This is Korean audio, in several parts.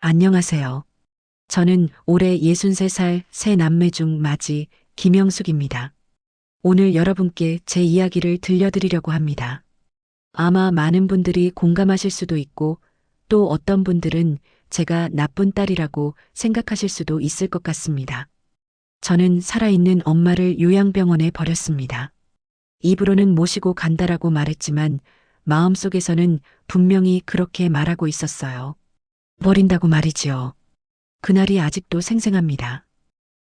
안녕하세요. 저는 올해 63살 새 남매 중 맞이 김영숙입니다. 오늘 여러분께 제 이야기를 들려드리려고 합니다. 아마 많은 분들이 공감하실 수도 있고 또 어떤 분들은 제가 나쁜 딸이라고 생각하실 수도 있을 것 같습니다. 저는 살아있는 엄마를 요양병원에 버렸습니다. 입으로는 모시고 간다라고 말했지만 마음속에서는 분명히 그렇게 말하고 있었어요. 버린다고 말이지요. 그날이 아직도 생생합니다.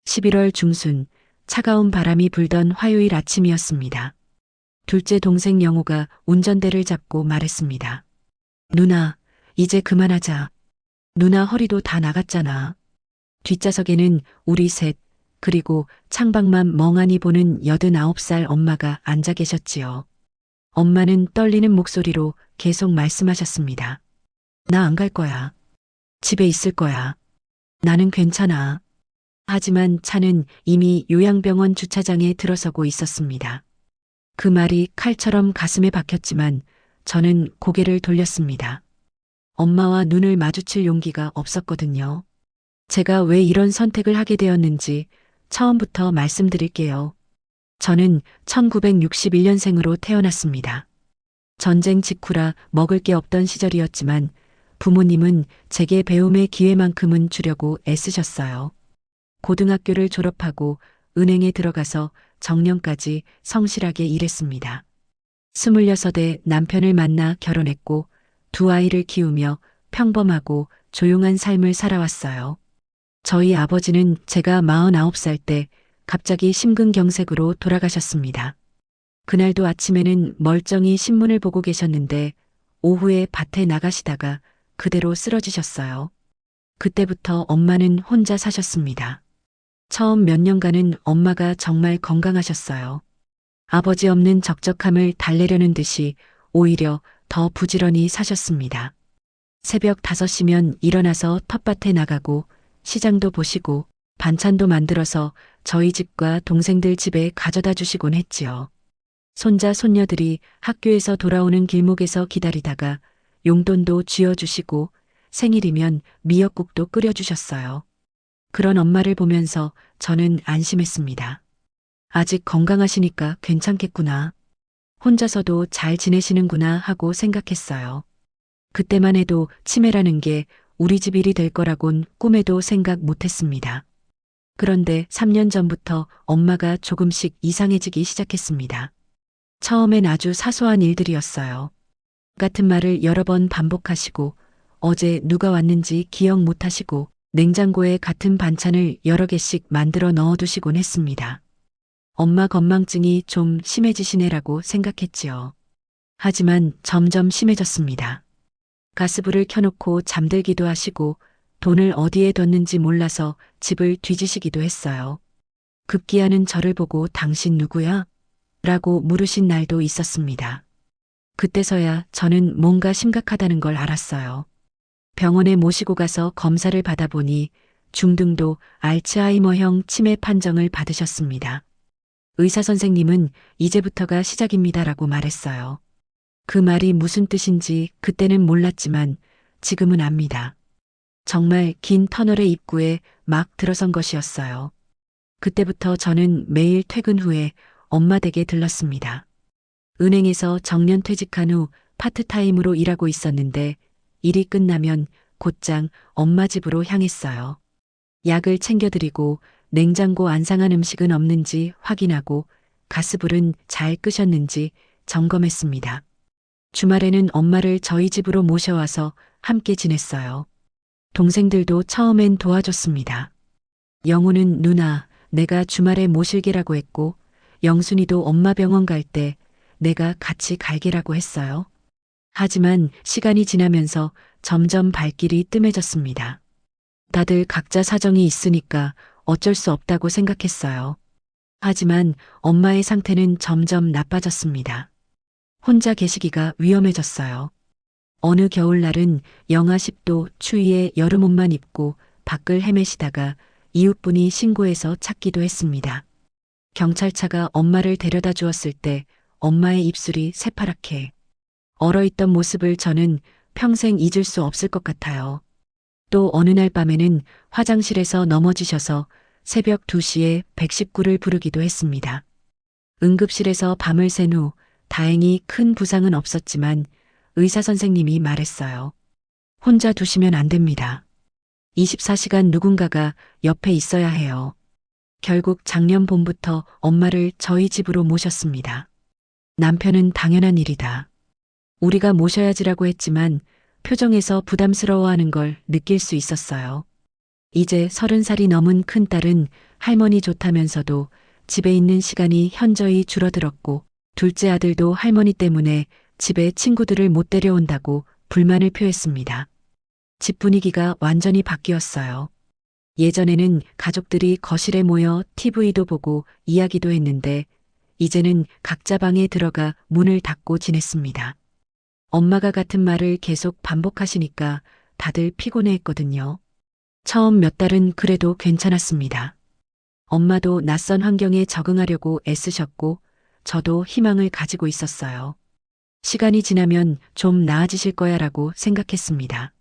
11월 중순 차가운 바람이 불던 화요일 아침이었습니다. 둘째 동생 영호가 운전대를 잡고 말했습니다. 누나, 이제 그만하자. 누나 허리도 다 나갔잖아. 뒷좌석에는 우리 셋, 그리고 창밖만 멍하니 보는 89살 엄마가 앉아 계셨지요. 엄마는 떨리는 목소리로 계속 말씀하셨습니다. 나 안 갈 거야. 집에 있을 거야. 나는 괜찮아. 하지만 차는 이미 요양병원 주차장에 들어서고 있었습니다. 그 말이 칼처럼 가슴에 박혔지만 저는 고개를 돌렸습니다. 엄마와 눈을 마주칠 용기가 없었거든요. 제가 왜 이런 선택을 하게 되었는지 처음부터 말씀드릴게요. 저는 1961년생으로 태어났습니다. 전쟁 직후라 먹을 게 없던 시절이었지만 부모님은 제게 배움의 기회만큼은 주려고 애쓰셨어요. 고등학교를 졸업하고 은행에 들어가서 정년까지 성실하게 일했습니다. 26에 남편을 만나 결혼했고 두 아이를 키우며 평범하고 조용한 삶을 살아왔어요. 저희 아버지는 제가 49살 때 갑자기 심근경색으로 돌아가셨습니다. 그날도 아침에는 멀쩡히 신문을 보고 계셨는데 오후에 밭에 나가시다가 그대로 쓰러지셨어요. 그때부터 엄마는 혼자 사셨습니다. 처음 몇 년간은 엄마가 정말 건강하셨어요. 아버지 없는 적적함을 달래려는 듯이 오히려 더 부지런히 사셨습니다. 새벽 5시면 일어나서 텃밭에 나가고 시장도 보시고 반찬도 만들어서 저희 집과 동생들 집에 가져다 주시곤 했지요. 손자 손녀들이 학교에서 돌아오는 길목에서 기다리다가 용돈도 쥐어주시고 생일이면 미역국도 끓여주셨어요. 그런 엄마를 보면서 저는 안심했습니다. 아직 건강하시니까 괜찮겠구나. 혼자서도 잘 지내시는구나 하고 생각했어요. 그때만 해도 치매라는 게 우리 집 일이 될 거라곤 꿈에도 생각 못했습니다. 그런데 3년 전부터 엄마가 조금씩 이상해지기 시작했습니다. 처음엔 아주 사소한 일들이었어요. 같은 말을 여러 번 반복하시고 어제 누가 왔는지 기억 못하시고 냉장고에 같은 반찬을 여러 개씩 만들어 넣어두시곤 했습니다. 엄마 건망증이 좀 심해지시네라고 생각했지요. 하지만 점점 심해졌습니다. 가스불을 켜놓고 잠들기도 하시고 돈을 어디에 뒀는지 몰라서 집을 뒤지시기도 했어요. 급기야는 저를 보고 당신 누구야? 라고 물으신 날도 있었습니다. 그때서야 저는 뭔가 심각하다는 걸 알았어요. 병원에 모시고 가서 검사를 받아보니 중등도 알츠하이머형 치매 판정을 받으셨습니다. 의사 선생님은 이제부터가 시작입니다라고 말했어요. 그 말이 무슨 뜻인지 그때는 몰랐지만 지금은 압니다. 정말 긴 터널의 입구에 막 들어선 것이었어요. 그때부터 저는 매일 퇴근 후에 엄마 댁에 들렀습니다. 은행에서 정년 퇴직한 후 파트타임으로 일하고 있었는데 일이 끝나면 곧장 엄마 집으로 향했어요. 약을 챙겨드리고 냉장고 안 상한 음식은 없는지 확인하고 가스불은 잘 끄셨는지 점검했습니다. 주말에는 엄마를 저희 집으로 모셔와서 함께 지냈어요. 동생들도 처음엔 도와줬습니다. 영우는 누나, 내가 주말에 모실게라고 했고 영순이도 엄마 병원 갈 때 내가 같이 갈게라고 했어요. 하지만 시간이 지나면서 점점 발길이 뜸해졌습니다. 다들 각자 사정이 있으니까 어쩔 수 없다고 생각했어요. 하지만 엄마의 상태는 점점 나빠졌습니다. 혼자 계시기가 위험해졌어요. 어느 겨울날은 영하 10도 추위에 여름 옷만 입고 밖을 헤매시다가 이웃분이 신고해서 찾기도 했습니다. 경찰차가 엄마를 데려다 주었을 때 엄마의 입술이 새파랗게 얼어있던 모습을 저는 평생 잊을 수 없을 것 같아요. 또 어느 날 밤에는 화장실에서 넘어지셔서 새벽 2시에 119를 부르기도 했습니다. 응급실에서 밤을 샌 후 다행히 큰 부상은 없었지만 의사 선생님이 말했어요. 혼자 두시면 안 됩니다. 24시간 누군가가 옆에 있어야 해요. 결국 작년 봄부터 엄마를 저희 집으로 모셨습니다. 남편은 당연한 일이다. 우리가 모셔야지라고 했지만 표정에서 부담스러워하는 걸 느낄 수 있었어요. 이제 30살이 넘은 큰딸은 할머니 좋다면서도 집에 있는 시간이 현저히 줄어들었고 둘째 아들도 할머니 때문에 집에 친구들을 못 데려온다고 불만을 표했습니다. 집 분위기가 완전히 바뀌었어요. 예전에는 가족들이 거실에 모여 TV도 보고 이야기도 했는데 이제는 각자 방에 들어가 문을 닫고 지냈습니다. 엄마가 같은 말을 계속 반복하시니까 다들 피곤해했거든요. 처음 몇 달은 그래도 괜찮았습니다. 엄마도 낯선 환경에 적응하려고 애쓰셨고 저도 희망을 가지고 있었어요. 시간이 지나면 좀 나아지실 거야라고 생각했습니다.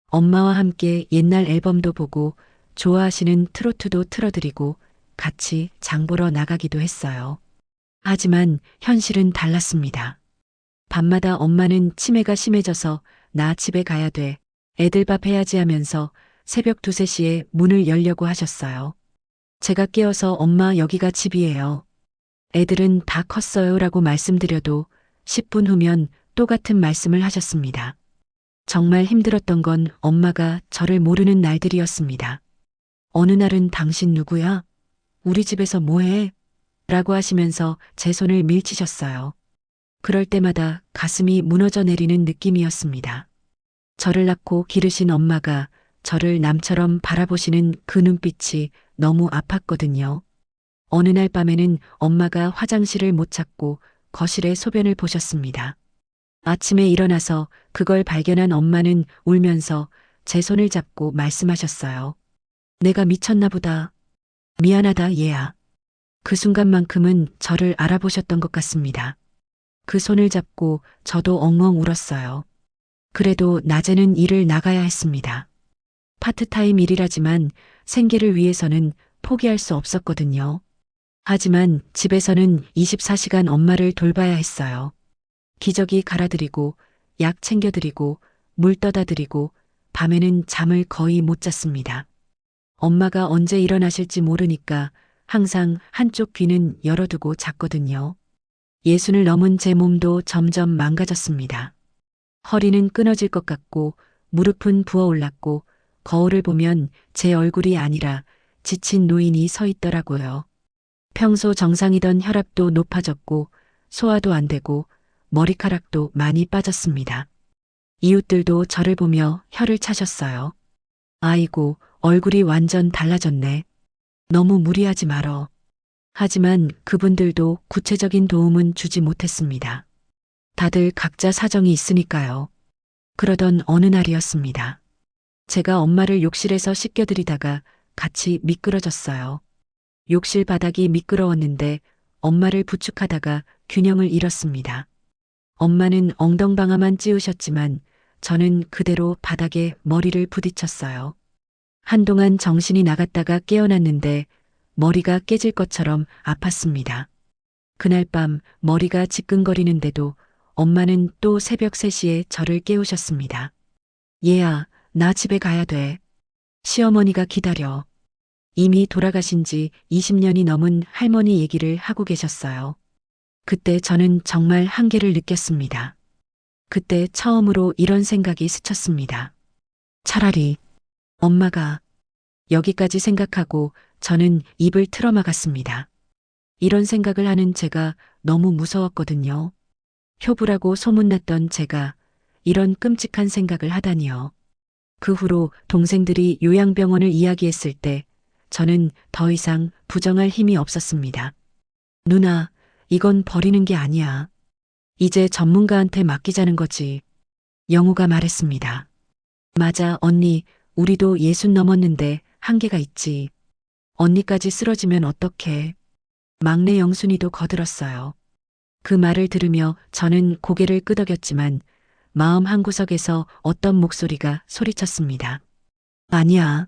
엄마와 함께 옛날 앨범도 보고 좋아하시는 트로트도 틀어드리고 같이 장 보러 나가기도 했어요. 하지만 현실은 달랐습니다. 밤마다 엄마는 치매가 심해져서 나 집에 가야 돼. 애들 밥 해야지 하면서 새벽 2, 3시에 문을 열려고 하셨어요. 제가 깨어서 엄마 여기가 집이에요. 애들은 다 컸어요 라고 말씀드려도 10분 후면 또 같은 말씀을 하셨습니다. 정말 힘들었던 건 엄마가 저를 모르는 날들이었습니다. 어느 날은 당신 누구야? 우리 집에서 뭐해? 라고 하시면서 제 손을 밀치셨어요. 그럴 때마다 가슴이 무너져 내리는 느낌이었습니다. 저를 낳고 기르신 엄마가 저를 남처럼 바라보시는 그 눈빛이 너무 아팠거든요. 어느 날 밤에는 엄마가 화장실을 못 찾고 거실에 소변을 보셨습니다. 아침에 일어나서 그걸 발견한 엄마는 울면서 제 손을 잡고 말씀하셨어요. 내가 미쳤나 보다. 미안하다 얘야. 그 순간만큼은 저를 알아보셨던 것 같습니다. 그 손을 잡고 저도 엉엉 울었어요. 그래도 낮에는 일을 나가야 했습니다. 파트타임 일이라지만 생계를 위해서는 포기할 수 없었거든요. 하지만 집에서는 24시간 엄마를 돌봐야 했어요. 기저귀 갈아드리고 약 챙겨드리고 물 떠다 드리고 밤에는 잠을 거의 못 잤습니다. 엄마가 언제 일어나실지 모르니까 항상 한쪽 귀는 열어두고 잤거든요. 60을 넘은 제 몸도 점점 망가졌습니다. 허리는 끊어질 것 같고 무릎은 부어올랐고 거울을 보면 제 얼굴이 아니라 지친 노인이 서 있더라고요. 평소 정상이던 혈압도 높아졌고 소화도 안 되고 머리카락도 많이 빠졌습니다. 이웃들도 저를 보며 혀를 차셨어요. 아이고, 얼굴이 완전 달라졌네. 너무 무리하지 말어. 하지만 그분들도 구체적인 도움은 주지 못했습니다. 다들 각자 사정이 있으니까요. 그러던 어느 날이었습니다. 제가 엄마를 욕실에서 씻겨드리다가 같이 미끄러졌어요. 욕실 바닥이 미끄러웠는데 엄마를 부축하다가 균형을 잃었습니다. 엄마는 엉덩방아만 찌우셨지만 저는 그대로 바닥에 머리를 부딪혔어요. 한동안 정신이 나갔다가 깨어났는데 머리가 깨질 것처럼 아팠습니다. 그날 밤 머리가 지끈거리는데도 엄마는 또 새벽 3시에 저를 깨우셨습니다. 얘야, 나 집에 가야 돼. 시어머니가 기다려. 이미 돌아가신 지 20년이 넘은 할머니 얘기를 하고 계셨어요. 그때 저는 정말 한계를 느꼈습니다. 그때 처음으로 이런 생각이 스쳤습니다. 차라리 엄마가 여기까지 생각하고 저는 입을 틀어막았습니다. 이런 생각을 하는 제가 너무 무서웠거든요. 효부라고 소문났던 제가 이런 끔찍한 생각을 하다니요. 그 후로 동생들이 요양병원을 이야기했을 때 저는 더 이상 부정할 힘이 없었습니다. 누나, 이건 버리는 게 아니야. 이제 전문가한테 맡기자는 거지. 영우가 말했습니다. 맞아, 언니, 우리도 60 넘었는데 한계가 있지. 언니까지 쓰러지면 어떡해. 막내 영순이도 거들었어요. 그 말을 들으며 저는 고개를 끄덕였지만 마음 한구석에서 어떤 목소리가 소리쳤습니다. 아니야.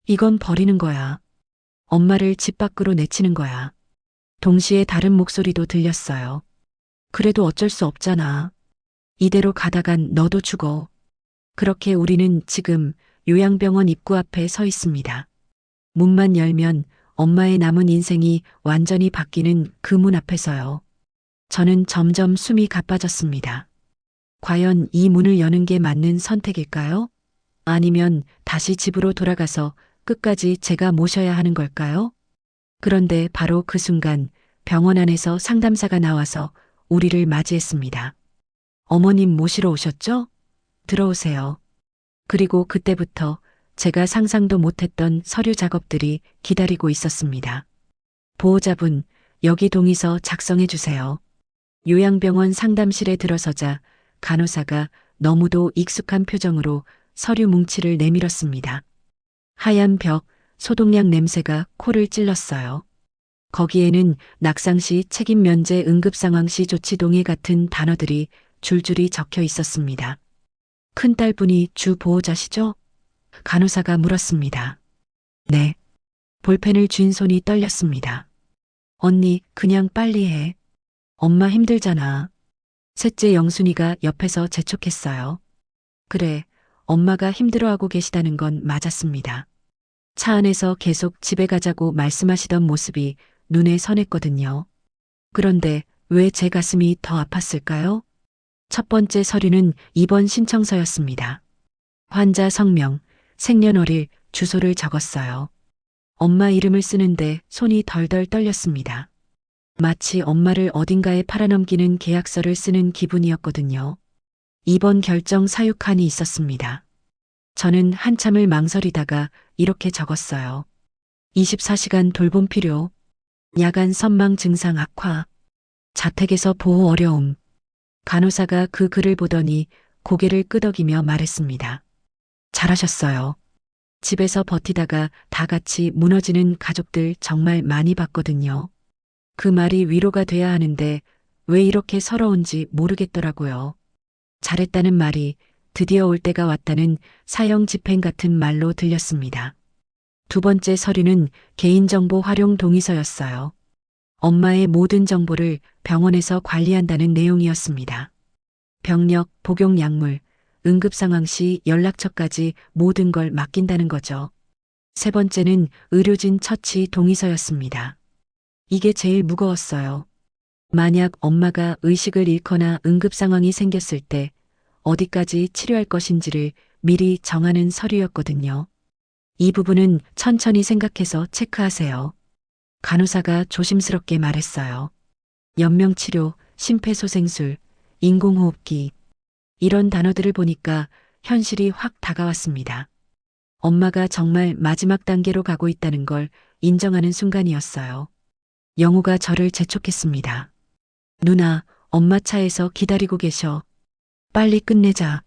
이건 버리는 거야. 엄마를 집 밖으로 내치는 거야. 동시에 다른 목소리도 들렸어요. 그래도 어쩔 수 없잖아. 이대로 가다간 너도 죽어. 그렇게 우리는 지금 요양병원 입구 앞에 서 있습니다. 문만 열면 엄마의 남은 인생이 완전히 바뀌는 그 문 앞에서요. 저는 점점 숨이 가빠졌습니다. 과연 이 문을 여는 게 맞는 선택일까요? 아니면 다시 집으로 돌아가서 끝까지 제가 모셔야 하는 걸까요? 그런데 바로 그 순간 병원 안에서 상담사가 나와서 우리를 맞이했습니다. 어머님 모시러 오셨죠? 들어오세요. 그리고 그때부터 제가 상상도 못했던 서류 작업들이 기다리고 있었습니다. 보호자분, 여기 동의서 작성해 주세요. 요양병원 상담실에 들어서자 간호사가 너무도 익숙한 표정으로 서류 뭉치를 내밀었습니다. 하얀 벽, 소독약 냄새가 코를 찔렀어요. 거기에는 낙상 시 책임 면제 응급 상황 시 조치 동의 같은 단어들이 줄줄이 적혀 있었습니다. 큰딸분이 주 보호자시죠? 간호사가 물었습니다. 네. 볼펜을 쥔 손이 떨렸습니다. 언니, 그냥 빨리 해. 엄마 힘들잖아. 셋째 영순이가 옆에서 재촉했어요. 그래, 엄마가 힘들어하고 계시다는 건 맞았습니다. 차 안에서 계속 집에 가자고 말씀하시던 모습이 눈에 선했거든요. 그런데 왜 제 가슴이 더 아팠을까요? 첫 번째 서류는 입원 신청서였습니다. 환자 성명, 생년월일, 주소를 적었어요. 엄마 이름을 쓰는데 손이 덜덜 떨렸습니다. 마치 엄마를 어딘가에 팔아넘기는 계약서를 쓰는 기분이었거든요. 입원 결정 사유칸이 있었습니다. 저는 한참을 망설이다가 이렇게 적었어요. 24시간 돌봄 필요, 야간 선망 증상 악화, 자택에서 보호 어려움. 간호사가 그 글을 보더니 고개를 끄덕이며 말했습니다. 잘하셨어요. 집에서 버티다가 다 같이 무너지는 가족들 정말 많이 봤거든요. 그 말이 위로가 돼야 하는데 왜 이렇게 서러운지 모르겠더라고요. 잘했다는 말이 드디어 올 때가 왔다는 사형 집행 같은 말로 들렸습니다. 두 번째 서류는 개인정보 활용 동의서였어요. 엄마의 모든 정보를 병원에서 관리한다는 내용이었습니다. 병력, 복용 약물, 응급 상황 시 연락처까지 모든 걸 맡긴다는 거죠. 세 번째는 의료진 처치 동의서였습니다. 이게 제일 무거웠어요. 만약 엄마가 의식을 잃거나 응급 상황이 생겼을 때 어디까지 치료할 것인지를 미리 정하는 서류였거든요. 이 부분은 천천히 생각해서 체크하세요. 간호사가 조심스럽게 말했어요. 연명치료, 심폐소생술, 인공호흡기. 이런 단어들을 보니까 현실이 확 다가왔습니다. 엄마가 정말 마지막 단계로 가고 있다는 걸 인정하는 순간이었어요. 영우가 저를 재촉했습니다. 누나, 엄마 차에서 기다리고 계셔. 빨리 끝내자.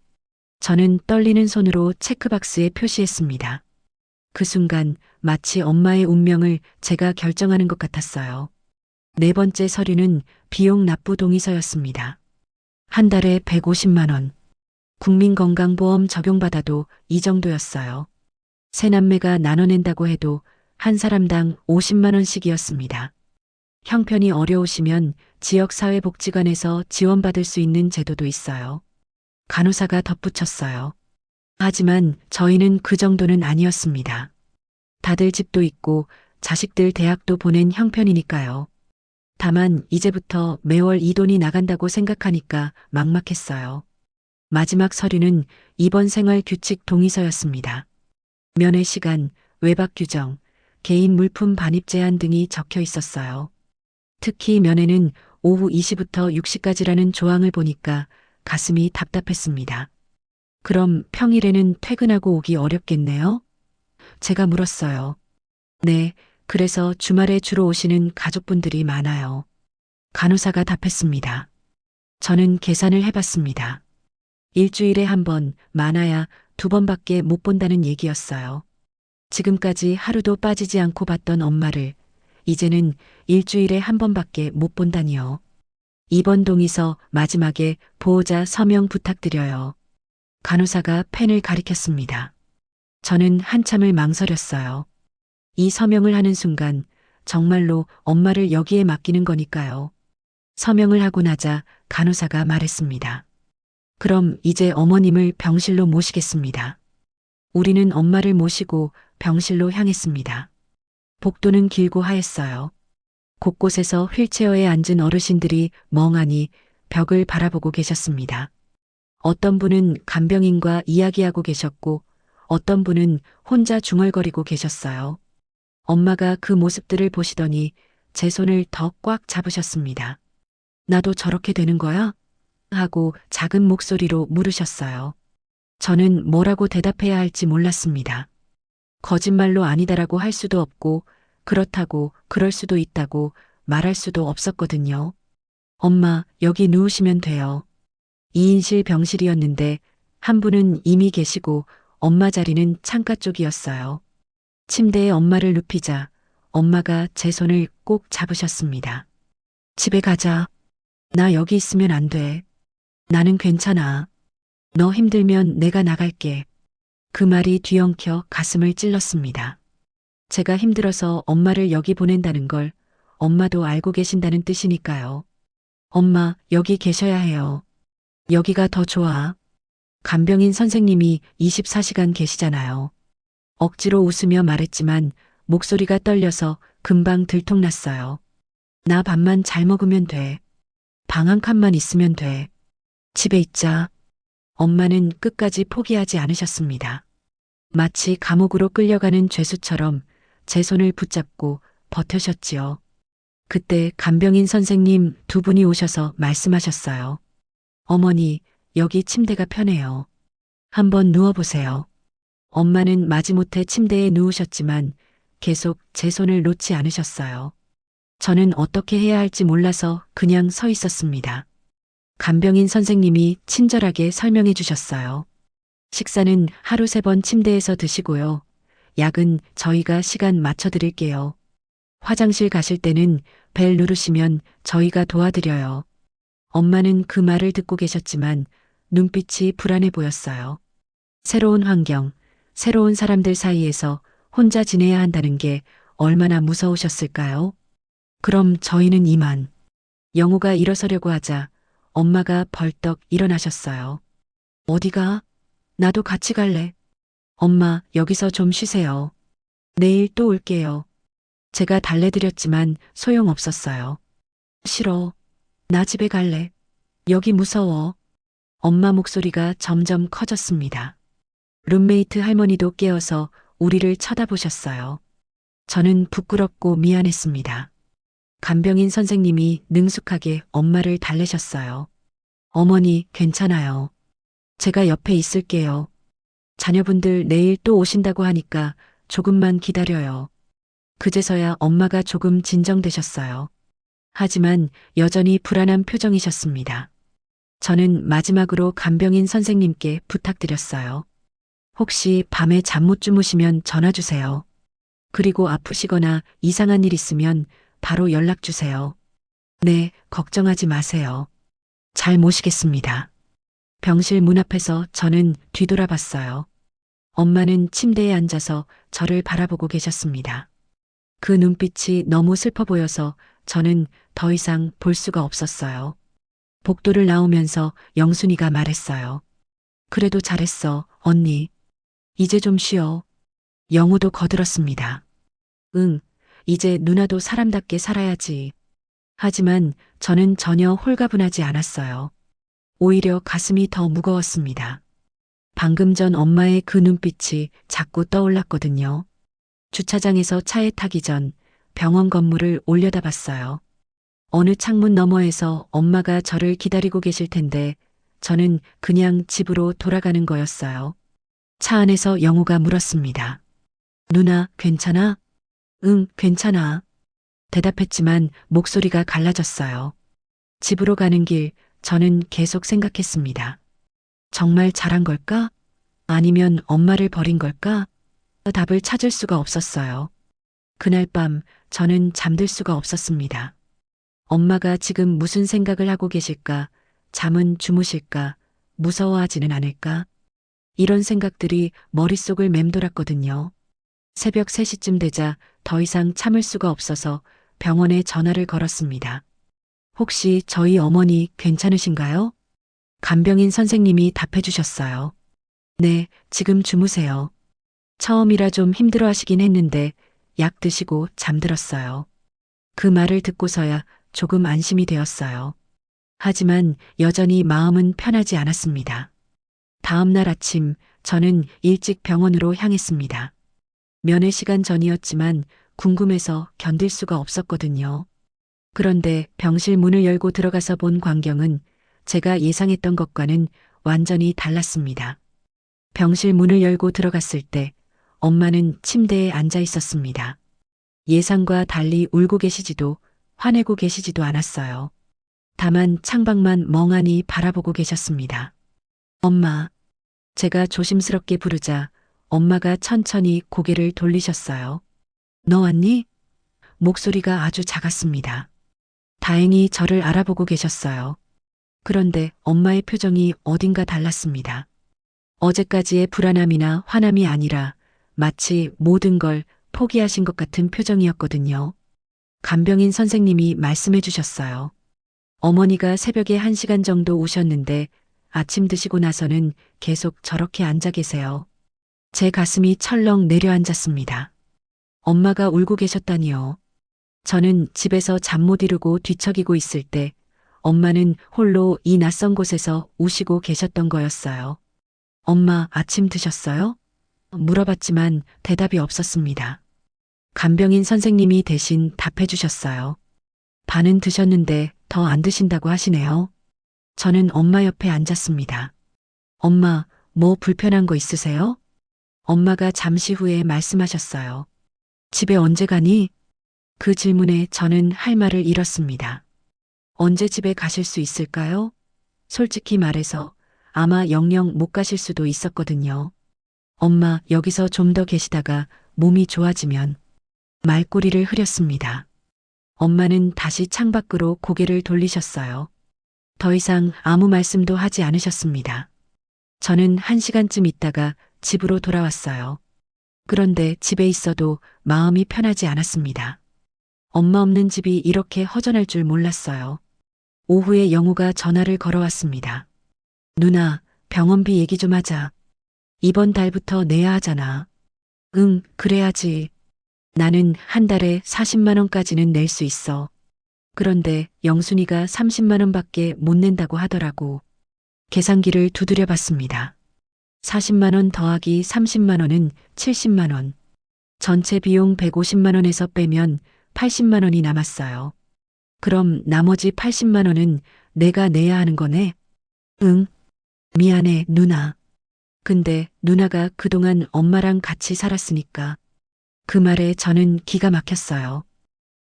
저는 떨리는 손으로 체크박스에 표시했습니다. 그 순간 마치 엄마의 운명을 제가 결정하는 것 같았어요. 네 번째 서류는 비용 납부 동의서였습니다. 한 달에 150만 원. 국민건강보험 적용받아도 이 정도였어요. 세 남매가 나눠낸다고 해도 한 사람당 50만 원씩이었습니다. 형편이 어려우시면 지역사회복지관에서 지원받을 수 있는 제도도 있어요. 간호사가 덧붙였어요. 하지만 저희는 그 정도는 아니었습니다. 다들 집도 있고 자식들 대학도 보낸 형편이니까요. 다만 이제부터 매월 이 돈이 나간다고 생각하니까 막막했어요. 마지막 서류는 입원 생활 규칙 동의서였습니다. 면회 시간, 외박 규정, 개인 물품 반입 제한 등이 적혀 있었어요. 특히 면회는 오후 2시부터 6시까지라는 조항을 보니까 가슴이 답답했습니다. 그럼 평일에는 퇴근하고 오기 어렵겠네요? 제가 물었어요. 네, 그래서 주말에 주로 오시는 가족분들이 많아요. 간호사가 답했습니다. 저는 계산을 해봤습니다. 일주일에 한 번, 많아야 두 번밖에 못 본다는 얘기였어요. 지금까지 하루도 빠지지 않고 봤던 엄마를 이제는 일주일에 한 번밖에 못 본다니요. 입원 동의서 마지막에 보호자 서명 부탁드려요. 간호사가 펜을 가리켰습니다. 저는 한참을 망설였어요. 이 서명을 하는 순간 정말로 엄마를 여기에 맡기는 거니까요. 서명을 하고 나자 간호사가 말했습니다. 그럼 이제 어머님을 병실로 모시겠습니다. 우리는 엄마를 모시고 병실로 향했습니다. 복도는 길고 하였어요. 곳곳에서 휠체어에 앉은 어르신들이 멍하니 벽을 바라보고 계셨습니다. 어떤 분은 간병인과 이야기하고 계셨고 어떤 분은 혼자 중얼거리고 계셨어요. 엄마가 그 모습들을 보시더니 제 손을 더 꽉 잡으셨습니다. 나도 저렇게 되는 거야? 하고 작은 목소리로 물으셨어요. 저는 뭐라고 대답해야 할지 몰랐습니다. 거짓말로 아니다라고 할 수도 없고 그렇다고 그럴 수도 있다고 말할 수도 없었거든요. 엄마, 여기 누우시면 돼요. 2인실 병실이었는데 한 분은 이미 계시고 엄마 자리는 창가 쪽이었어요. 침대에 엄마를 눕히자 엄마가 제 손을 꼭 잡으셨습니다. 집에 가자. 나 여기 있으면 안 돼. 나는 괜찮아. 너 힘들면 내가 나갈게. 그 말이 뒤엉켜 가슴을 찔렀습니다. 제가 힘들어서 엄마를 여기 보낸다는 걸 엄마도 알고 계신다는 뜻이니까요. 엄마, 여기 계셔야 해요. 여기가 더 좋아. 간병인 선생님이 24시간 계시잖아요. 억지로 웃으며 말했지만 목소리가 떨려서 금방 들통났어요. 나 밥만 잘 먹으면 돼. 방 한 칸만 있으면 돼. 집에 있자. 엄마는 끝까지 포기하지 않으셨습니다. 마치 감옥으로 끌려가는 죄수처럼 제 손을 붙잡고 버텨셨지요. 그때 간병인 선생님 두 분이 오셔서 말씀하셨어요. 어머니, 여기 침대가 편해요. 한번 누워보세요. 엄마는 마지못해 침대에 누우셨지만 계속 제 손을 놓지 않으셨어요. 저는 어떻게 해야 할지 몰라서 그냥 서 있었습니다. 간병인 선생님이 친절하게 설명해 주셨어요. 식사는 하루 3번 침대에서 드시고요. 약은 저희가 시간 맞춰 드릴게요. 화장실 가실 때는 벨 누르시면 저희가 도와드려요. 엄마는 그 말을 듣고 계셨지만 눈빛이 불안해 보였어요. 새로운 환경, 새로운 사람들 사이에서 혼자 지내야 한다는 게 얼마나 무서우셨을까요? 그럼 저희는 이만. 영호가 일어서려고 하자 엄마가 벌떡 일어나셨어요. 어디가? 나도 같이 갈래. 엄마, 여기서 좀 쉬세요. 내일 또 올게요. 제가 달래드렸지만 소용없었어요. 싫어. 나 집에 갈래. 여기 무서워. 엄마 목소리가 점점 커졌습니다. 룸메이트 할머니도 깨어서 우리를 쳐다보셨어요. 저는 부끄럽고 미안했습니다. 간병인 선생님이 능숙하게 엄마를 달래셨어요. 어머니, 괜찮아요. 제가 옆에 있을게요. 자녀분들 내일 또 오신다고 하니까 조금만 기다려요. 그제서야 엄마가 조금 진정되셨어요. 하지만 여전히 불안한 표정이셨습니다. 저는 마지막으로 간병인 선생님께 부탁드렸어요. 혹시 밤에 잠 못 주무시면 전화 주세요. 그리고 아프시거나 이상한 일 있으면 바로 연락 주세요. 네, 걱정하지 마세요. 잘 모시겠습니다. 병실 문 앞에서 저는 뒤돌아봤어요. 엄마는 침대에 앉아서 저를 바라보고 계셨습니다. 그 눈빛이 너무 슬퍼 보여서 저는 더 이상 볼 수가 없었어요. 복도를 나오면서 영순이가 말했어요. 그래도 잘했어, 언니. 이제 좀 쉬어. 영우도 거들었습니다. 응, 이제 누나도 사람답게 살아야지. 하지만 저는 전혀 홀가분하지 않았어요. 오히려 가슴이 더 무거웠습니다. 방금 전 엄마의 그 눈빛이 자꾸 떠올랐거든요. 주차장에서 차에 타기 전 병원 건물을 올려다봤어요. 어느 창문 너머에서 엄마가 저를 기다리고 계실 텐데 저는 그냥 집으로 돌아가는 거였어요. 차 안에서 영우가 물었습니다. 누나, 괜찮아? 응, 괜찮아. 대답했지만 목소리가 갈라졌어요. 집으로 가는 길 저는 계속 생각했습니다. 정말 잘한 걸까? 아니면 엄마를 버린 걸까? 답을 찾을 수가 없었어요. 그날 밤 저는 잠들 수가 없었습니다. 엄마가 지금 무슨 생각을 하고 계실까? 잠은 주무실까? 무서워하지는 않을까? 이런 생각들이 머릿속을 맴돌았거든요. 새벽 3시쯤 되자 더 이상 참을 수가 없어서 병원에 전화를 걸었습니다. 혹시 저희 어머니 괜찮으신가요? 간병인 선생님이 답해 주셨어요. 네, 지금 주무세요. 처음이라 좀 힘들어 하시긴 했는데 약 드시고 잠들었어요. 그 말을 듣고서야 조금 안심이 되었어요. 하지만 여전히 마음은 편하지 않았습니다. 다음 날 아침 저는 일찍 병원으로 향했습니다. 면회 시간 전이었지만 궁금해서 견딜 수가 없었거든요. 그런데 병실 문을 열고 들어가서 본 광경은 제가 예상했던 것과는 완전히 달랐습니다. 병실 문을 열고 들어갔을 때 엄마는 침대에 앉아 있었습니다. 예상과 달리 울고 계시지도 화내고 계시지도 않았어요. 다만 창밖만 멍하니 바라보고 계셨습니다. 엄마, 제가 조심스럽게 부르자 엄마가 천천히 고개를 돌리셨어요. 너 왔니? 목소리가 아주 작았습니다. 다행히 저를 알아보고 계셨어요. 그런데 엄마의 표정이 어딘가 달랐습니다. 어제까지의 불안함이나 화남이 아니라 마치 모든 걸 포기하신 것 같은 표정이었거든요. 간병인 선생님이 말씀해 주셨어요. 어머니가 새벽에 1시간 정도 오셨는데 아침 드시고 나서는 계속 저렇게 앉아 계세요. 제 가슴이 철렁 내려앉았습니다. 엄마가 울고 계셨다니요. 저는 집에서 잠 못 이루고 뒤척이고 있을 때 엄마는 홀로 이 낯선 곳에서 우시고 계셨던 거였어요. 엄마 아침 드셨어요? 물어봤지만 대답이 없었습니다. 간병인 선생님이 대신 답해 주셨어요. 반은 드셨는데 더 안 드신다고 하시네요. 저는 엄마 옆에 앉았습니다. 엄마, 뭐 불편한 거 있으세요? 엄마가 잠시 후에 말씀하셨어요. 집에 언제 가니? 그 질문에 저는 할 말을 잃었습니다. 언제 집에 가실 수 있을까요? 솔직히 말해서 아마 영영 못 가실 수도 있었거든요. 엄마, 여기서 좀 더 계시다가 몸이 좋아지면 말꼬리를 흐렸습니다. 엄마는 다시 창밖으로 고개를 돌리셨어요. 더 이상 아무 말씀도 하지 않으셨습니다. 저는 1시간쯤 있다가 집으로 돌아왔어요. 그런데 집에 있어도 마음이 편하지 않았습니다. 엄마 없는 집이 이렇게 허전할 줄 몰랐어요. 오후에 영우가 전화를 걸어왔습니다. 누나, 병원비 얘기 좀 하자. 이번 달부터 내야 하잖아. 응, 그래야지. 나는 한 달에 40만 원까지는 낼 수 있어. 그런데 영순이가 30만 원밖에 못 낸다고 하더라고. 계산기를 두드려 봤습니다. 40만 원 더하기 30만 원은 70만 원. 전체 비용 150만 원에서 빼면 80만 원이 남았어요. 그럼 나머지 80만 원은 내가 내야 하는 거네? 응. 미안해, 누나. 근데 누나가 그동안 엄마랑 같이 살았으니까. 그 말에 저는 기가 막혔어요.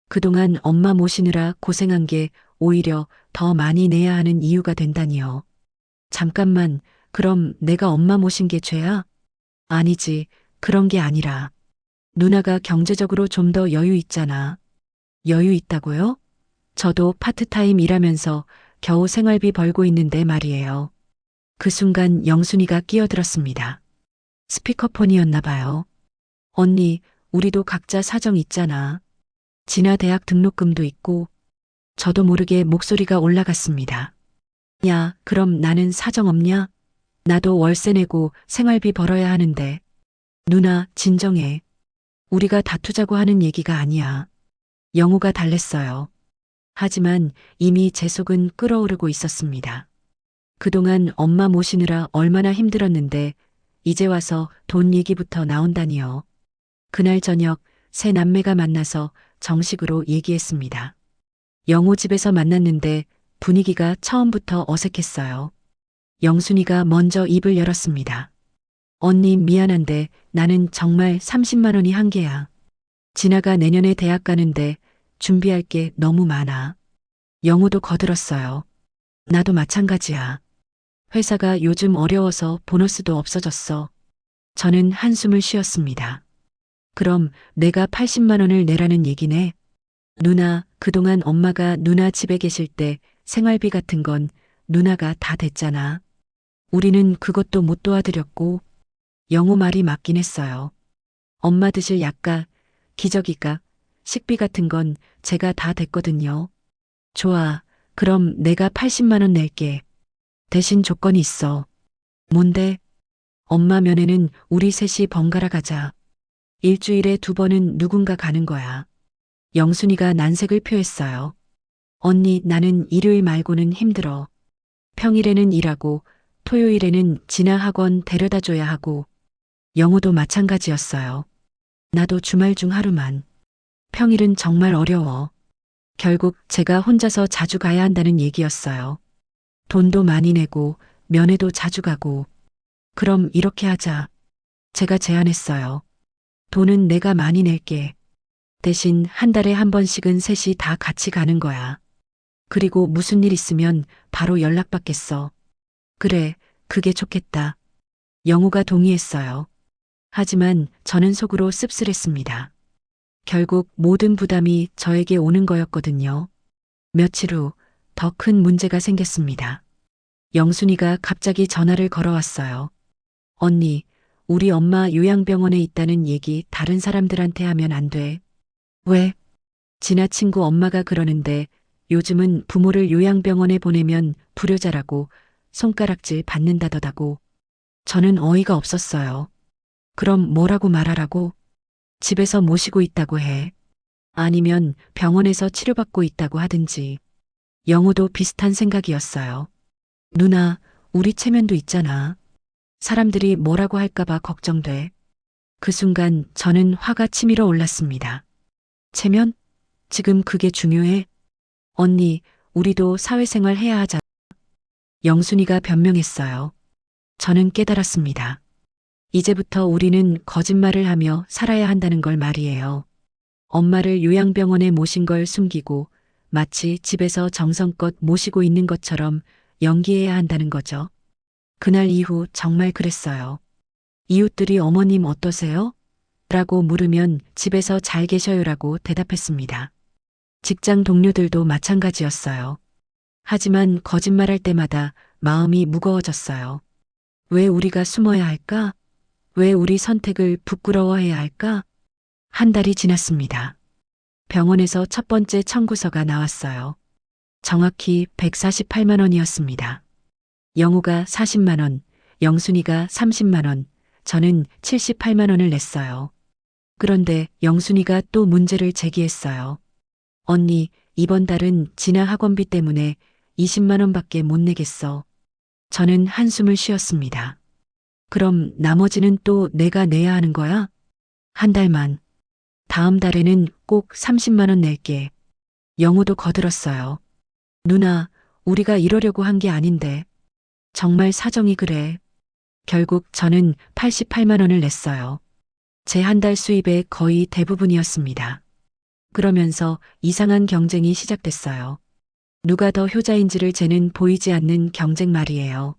그동안 엄마 모시느라 고생한 게 오히려 더 많이 내야 하는 이유가 된다니요. 잠깐만, 그럼 내가 엄마 모신 게 죄야? 아니지, 그런 게 아니라. 누나가 경제적으로 좀 더 여유 있잖아. 여유 있다고요? 저도 파트타임 일하면서 겨우 생활비 벌고 있는데 말이에요. 그 순간 영순이가 끼어들었습니다. 스피커폰이었나 봐요. 언니, 우리도 각자 사정 있잖아. 진아 대학 등록금도 있고. 저도 모르게 목소리가 올라갔습니다. 야, 그럼 나는 사정 없냐? 나도 월세 내고 생활비 벌어야 하는데. 누나, 진정해. 우리가 다투자고 하는 얘기가 아니야. 영우가 달랬어요. 하지만 이미 제 속은 끓어오르고 있었습니다. 그동안 엄마 모시느라 얼마나 힘들었는데 이제 와서 돈 얘기부터 나온다니요. 그날 저녁 세 남매가 만나서 정식으로 얘기했습니다. 영호 집에서 만났는데 분위기가 처음부터 어색했어요. 영순이가 먼저 입을 열었습니다. 언니 미안한데 나는 정말 30만 원이 한계야. 진아가 내년에 대학 가는데 준비할 게 너무 많아. 영호도 거들었어요. 나도 마찬가지야. 회사가 요즘 어려워서 보너스도 없어졌어. 저는 한숨을 쉬었습니다. 그럼 내가 80만 원을 내라는 얘기네. 누나, 그동안 엄마가 누나 집에 계실 때 생활비 같은 건 누나가 다 댔잖아. 우리는 그것도 못 도와드렸고, 영호 말이 맞긴 했어요. 엄마 드실 약과 기저귀가 식비 같은 건 제가 다 댔거든요. 좋아. 그럼 내가 80만 원 낼게. 대신 조건이 있어. 뭔데? 엄마 면회는 우리 셋이 번갈아 가자. 일주일에 2번은 누군가 가는 거야. 영순이가 난색을 표했어요. 언니, 나는 일요일 말고는 힘들어. 평일에는 일하고 토요일에는 진아 학원 데려다 줘야 하고 영호도 마찬가지였어요. 나도 주말 중 하루만. 평일은 정말 어려워. 결국 제가 혼자서 자주 가야 한다는 얘기였어요. 돈도 많이 내고 면회도 자주 가고. 그럼 이렇게 하자. 제가 제안했어요. 돈은 내가 많이 낼게. 대신 한 달에 한 번씩은 셋이 다 같이 가는 거야. 그리고 무슨 일 있으면 바로 연락받겠어. 그래, 그게 좋겠다. 영우가 동의했어요. 하지만 저는 속으로 씁쓸했습니다. 결국 모든 부담이 저에게 오는 거였거든요. 며칠 후 더 큰 문제가 생겼습니다. 영순이가 갑자기 전화를 걸어왔어요. 언니, 우리 엄마 요양병원에 있다는 얘기 다른 사람들한테 하면 안 돼. 왜? 진아 친구 엄마가 그러는데 요즘은 부모를 요양병원에 보내면 불효자라고 손가락질 받는다더라고. 저는 어이가 없었어요. 그럼 뭐라고 말하라고? 집에서 모시고 있다고 해. 아니면 병원에서 치료받고 있다고 하든지. 영호도 비슷한 생각이었어요. 누나, 우리 체면도 있잖아. 사람들이 뭐라고 할까봐 걱정돼. 그 순간 저는 화가 치밀어 올랐습니다. 체면? 지금 그게 중요해? 언니, 우리도 사회생활 해야 하잖아. 영순이가 변명했어요. 저는 깨달았습니다. 이제부터 우리는 거짓말을 하며 살아야 한다는 걸 말이에요. 엄마를 요양병원에 모신 걸 숨기고 마치 집에서 정성껏 모시고 있는 것처럼 연기해야 한다는 거죠. 그날 이후 정말 그랬어요. 이웃들이 어머님 어떠세요? 라고 물으면 집에서 잘 계셔요라고 대답했습니다. 직장 동료들도 마찬가지였어요. 하지만 거짓말할 때마다 마음이 무거워졌어요. 왜 우리가 숨어야 할까? 왜 우리 선택을 부끄러워해야 할까? 한 달이 지났습니다. 병원에서 첫 번째 청구서가 나왔어요. 정확히 148만 원이었습니다. 영우가 40만 원, 영순이가 30만 원, 저는 78만 원을 냈어요. 그런데 영순이가 또 문제를 제기했어요. 언니, 이번 달은 진아 학원비 때문에 20만 원밖에 못 내겠어. 저는 한숨을 쉬었습니다. 그럼 나머지는 또 내가 내야 하는 거야? 한 달만. 다음 달에는 꼭 30만 원 낼게. 영호도 거들었어요. 누나, 우리가 이러려고 한 게 아닌데. 정말 사정이 그래. 결국 저는 88만 원을 냈어요. 제 한 달 수입의 거의 대부분이었습니다. 그러면서 이상한 경쟁이 시작됐어요. 누가 더 효자인지를 재는 보이지 않는 경쟁 말이에요.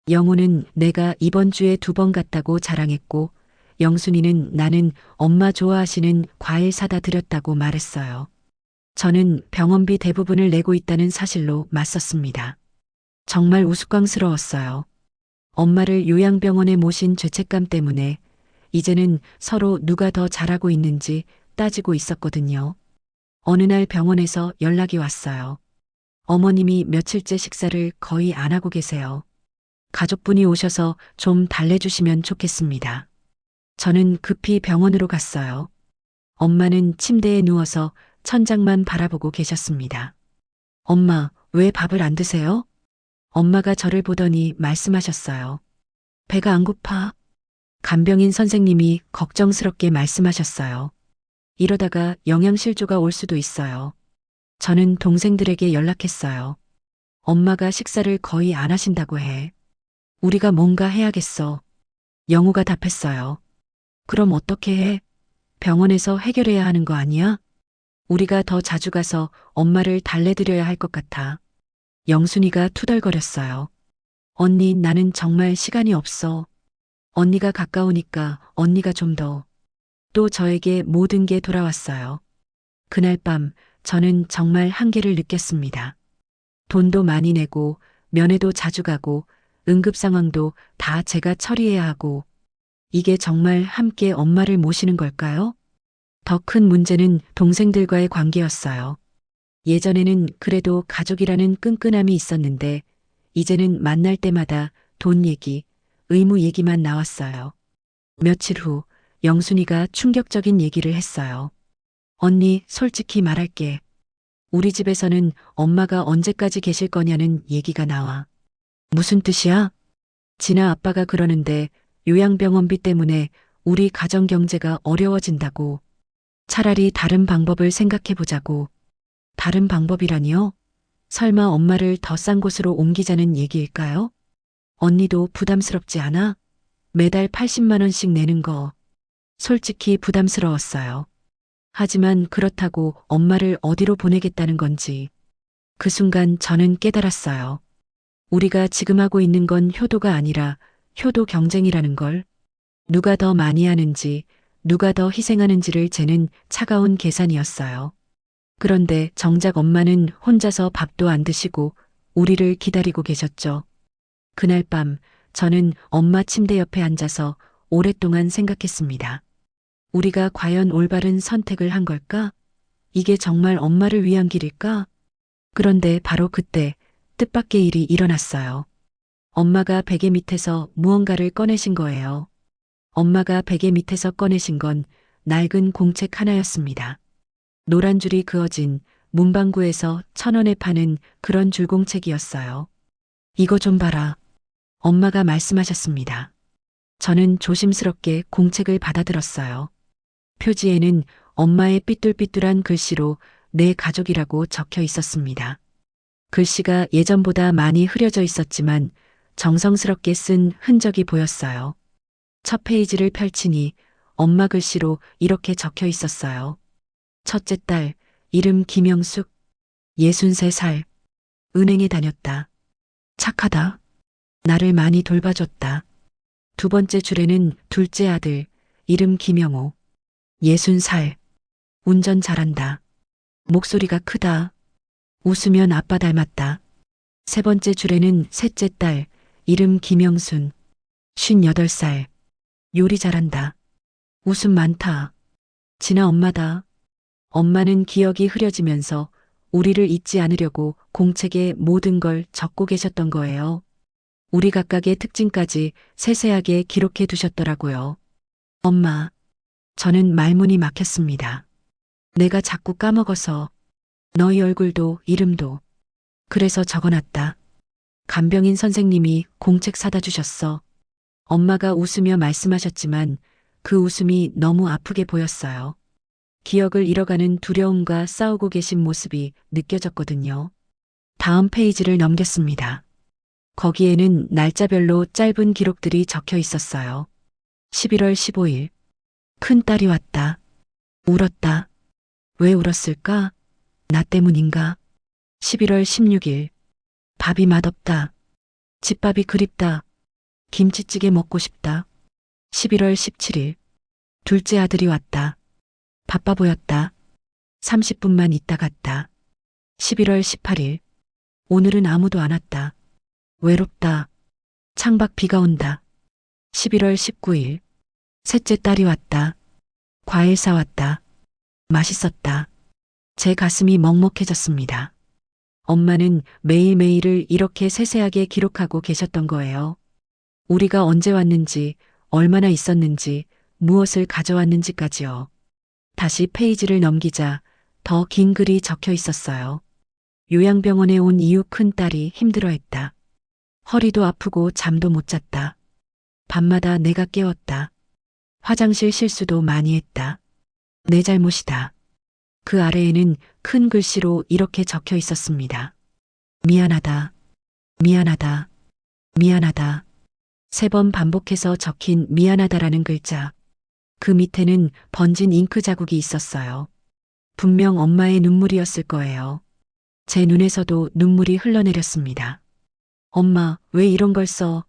영우는 내가 이번 주에 2번 갔다고 자랑했고, 영순이는 나는 엄마 좋아하시는 과일 사다 드렸다고 말했어요. 저는 병원비 대부분을 내고 있다는 사실로 맞섰습니다. 정말 우스꽝스러웠어요. 엄마를 요양병원에 모신 죄책감 때문에 이제는 서로 누가 더 잘하고 있는지 따지고 있었거든요. 어느 날 병원에서 연락이 왔어요. 어머님이 며칠째 식사를 거의 안 하고 계세요. 가족분이 오셔서 좀 달래주시면 좋겠습니다. 저는 급히 병원으로 갔어요. 엄마는 침대에 누워서 천장만 바라보고 계셨습니다. 엄마, 왜 밥을 안 드세요? 엄마가 저를 보더니 말씀하셨어요. 배가 안 고파? 간병인 선생님이 걱정스럽게 말씀하셨어요. 이러다가 영양실조가 올 수도 있어요. 저는 동생들에게 연락했어요. 엄마가 식사를 거의 안 하신다고 해. 우리가 뭔가 해야겠어. 영우가 답했어요. 그럼 어떻게 해? 병원에서 해결해야 하는 거 아니야? 우리가 더 자주 가서 엄마를 달래드려야 할 것 같아. 영순이가 투덜거렸어요. 언니, 나는 정말 시간이 없어. 언니가 가까우니까 언니가 좀 더. 또 저에게 모든 게 돌아왔어요. 그날 밤 저는 정말 한계를 느꼈습니다. 돈도 많이 내고 면회도 자주 가고 응급 상황도 다 제가 처리해야 하고, 이게 정말 함께 엄마를 모시는 걸까요? 더 큰 문제는 동생들과의 관계였어요. 예전에는 그래도 가족이라는 끈끈함이 있었는데, 이제는 만날 때마다 돈 얘기, 의무 얘기만 나왔어요. 며칠 후 영순이가 충격적인 얘기를 했어요. 언니, 솔직히 말할게. 우리 집에서는 엄마가 언제까지 계실 거냐는 얘기가 나와. 무슨 뜻이야? 진아 아빠가 그러는데 요양병원비 때문에 우리 가정 경제가 어려워진다고. 차라리 다른 방법을 생각해 보자고. 다른 방법이라니요? 설마 엄마를 더 싼 곳으로 옮기자는 얘기일까요? 언니도 부담스럽지 않아? 매달 80만 원씩 내는 거. 솔직히 부담스러웠어요. 하지만 그렇다고 엄마를 어디로 보내겠다는 건지. 그 순간 저는 깨달았어요. 우리가 지금 하고 있는 건 효도가 아니라 효도 경쟁이라는 걸. 누가 더 많이 하는지, 누가 더 희생하는지를 재는 차가운 계산이었어요. 그런데 정작 엄마는 혼자서 밥도 안 드시고 우리를 기다리고 계셨죠. 그날 밤 저는 엄마 침대 옆에 앉아서 오랫동안 생각했습니다. 우리가 과연 올바른 선택을 한 걸까? 이게 정말 엄마를 위한 길일까? 그런데 바로 그때 뜻밖의 일이 일어났어요. 엄마가 베개 밑에서 무언가를 꺼내신 거예요. 엄마가 베개 밑에서 꺼내신 건 낡은 공책 하나였습니다. 노란 줄이 그어진 문방구에서 1,000원에 파는 그런 줄공책이었어요. 이거 좀 봐라. 엄마가 말씀하셨습니다. 저는 조심스럽게 공책을 받아들었어요. 표지에는 엄마의 삐뚤삐뚤한 글씨로 내 가족이라고 적혀 있었습니다. 글씨가 예전보다 많이 흐려져 있었지만 정성스럽게 쓴 흔적이 보였어요. 첫 페이지를 펼치니 엄마 글씨로 이렇게 적혀 있었어요. 첫째 딸, 이름 김영숙, 63살, 은행에 다녔다. 착하다. 나를 많이 돌봐줬다. 두 번째 줄에는 둘째 아들, 이름 김영호, 60살, 운전 잘한다. 목소리가 크다. 웃으면 아빠 닮았다. 세 번째 줄에는 셋째 딸, 이름 김영순, 58살, 요리 잘한다. 웃음 많다. 진아 엄마다. 엄마는 기억이 흐려지면서 우리를 잊지 않으려고 공책에 모든 걸 적고 계셨던 거예요. 우리 각각의 특징까지 세세하게 기록해 두셨더라고요. 엄마, 저는 말문이 막혔습니다. 내가 자꾸 까먹어서 너희 얼굴도 이름도. 그래서 적어놨다. 간병인 선생님이 공책 사다 주셨어. 엄마가 웃으며 말씀하셨지만 그 웃음이 너무 아프게 보였어요. 기억을 잃어가는 두려움과 싸우고 계신 모습이 느껴졌거든요. 다음 페이지를 넘겼습니다. 거기에는 날짜별로 짧은 기록들이 적혀 있었어요. 11월 15일. 큰딸이 왔다. 울었다. 왜 울었을까? 나 때문인가? 11월 16일. 밥이 맛없다. 집밥이 그립다. 김치찌개 먹고 싶다. 11월 17일. 둘째 아들이 왔다. 바빠 보였다. 30분만 있다 갔다. 11월 18일. 오늘은 아무도 안 왔다. 외롭다. 창밖 비가 온다. 11월 19일. 셋째 딸이 왔다. 과일 사왔다. 맛있었다. 제 가슴이 먹먹해졌습니다. 엄마는 매일매일을 이렇게 세세하게 기록하고 계셨던 거예요. 우리가 언제 왔는지, 얼마나 있었는지, 무엇을 가져왔는지까지요. 다시 페이지를 넘기자 더 긴 글이 적혀 있었어요. 요양병원에 온 이후 큰딸이 힘들어했다. 허리도 아프고 잠도 못 잤다. 밤마다 내가 깨웠다. 화장실 실수도 많이 했다. 내 잘못이다. 그 아래에는 큰 글씨로 이렇게 적혀 있었습니다. 미안하다. 미안하다. 미안하다. 3번 반복해서 적힌 미안하다라는 글자. 그 밑에는 번진 잉크 자국이 있었어요. 분명 엄마의 눈물이었을 거예요. 제 눈에서도 눈물이 흘러내렸습니다. 엄마, 왜 이런 걸 써?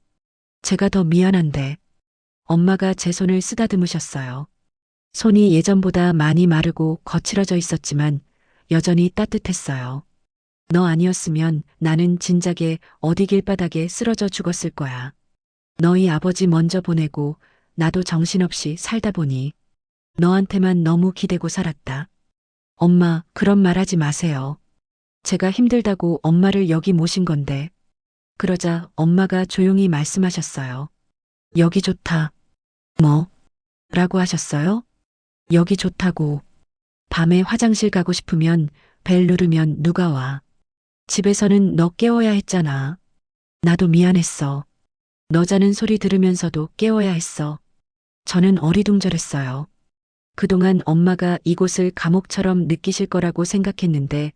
제가 더 미안한데. 엄마가 제 손을 쓰다듬으셨어요. 손이 예전보다 많이 마르고 거칠어져 있었지만 여전히 따뜻했어요. 너 아니었으면 나는 진작에 어디 길바닥에 쓰러져 죽었을 거야. 너희 아버지 먼저 보내고 나도 정신없이 살다 보니 너한테만 너무 기대고 살았다. 엄마, 그런 말 하지 마세요. 제가 힘들다고 엄마를 여기 모신 건데. 그러자 엄마가 조용히 말씀하셨어요. 여기 좋다. 뭐? 라고 하셨어요? 여기 좋다고. 밤에 화장실 가고 싶으면 벨 누르면 누가 와. 집에서는 너 깨워야 했잖아. 나도 미안했어. 너 자는 소리 들으면서도 깨워야 했어. 저는 어리둥절했어요. 그동안 엄마가 이곳을 감옥처럼 느끼실 거라고 생각했는데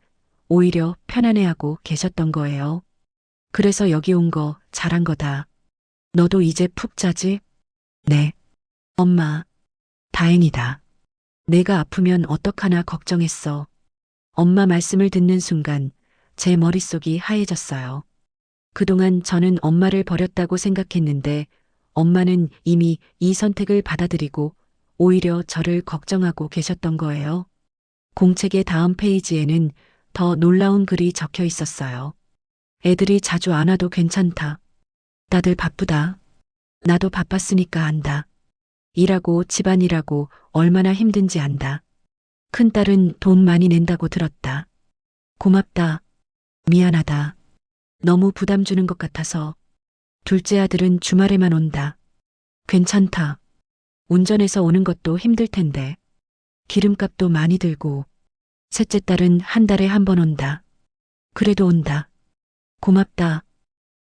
오히려 편안해하고 계셨던 거예요. 그래서 여기 온 거 잘한 거다. 너도 이제 푹 자지? 네. 엄마, 다행이다. 내가 아프면 어떡하나 걱정했어. 엄마 말씀을 듣는 순간 제 머릿속이 하얘졌어요. 그동안 저는 엄마를 버렸다고 생각했는데 엄마는 이미 이 선택을 받아들이고 오히려 저를 걱정하고 계셨던 거예요. 공책의 다음 페이지에는 더 놀라운 글이 적혀 있었어요. 애들이 자주 안 와도 괜찮다. 다들 바쁘다. 나도 바빴으니까 안다. 일하고 집안일하고 얼마나 힘든지 안다. 큰딸은 돈 많이 낸다고 들었다. 고맙다. 미안하다. 너무 부담 주는 것 같아서. 둘째 아들은 주말에만 온다. 괜찮다. 운전해서 오는 것도 힘들 텐데. 기름값도 많이 들고. 셋째 딸은 한 달에 한 번 온다. 그래도 온다. 고맙다.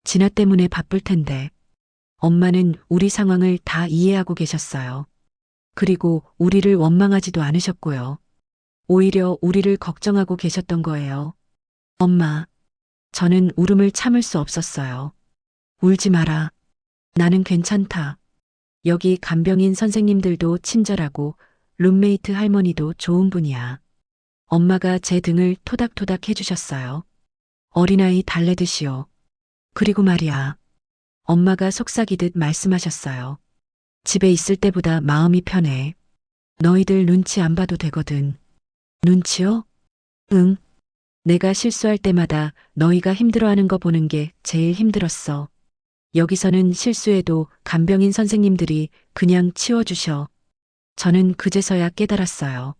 진아 때문에 바쁠 텐데. 엄마는 우리 상황을 다 이해하고 계셨어요. 그리고 우리를 원망하지도 않으셨고요. 오히려 우리를 걱정하고 계셨던 거예요. 엄마, 저는 울음을 참을 수 없었어요. 울지 마라. 나는 괜찮다. 여기 간병인 선생님들도 친절하고 룸메이트 할머니도 좋은 분이야. 엄마가 제 등을 토닥토닥 해주셨어요. 어린아이 달래듯이요. 그리고 말이야. 엄마가 속삭이듯 말씀하셨어요. 집에 있을 때보다 마음이 편해. 너희들 눈치 안 봐도 되거든. 눈치요? 응. 내가 실수할 때마다 너희가 힘들어하는 거 보는 게 제일 힘들었어. 여기서는 실수해도 간병인 선생님들이 그냥 치워주셔. 저는 그제서야 깨달았어요.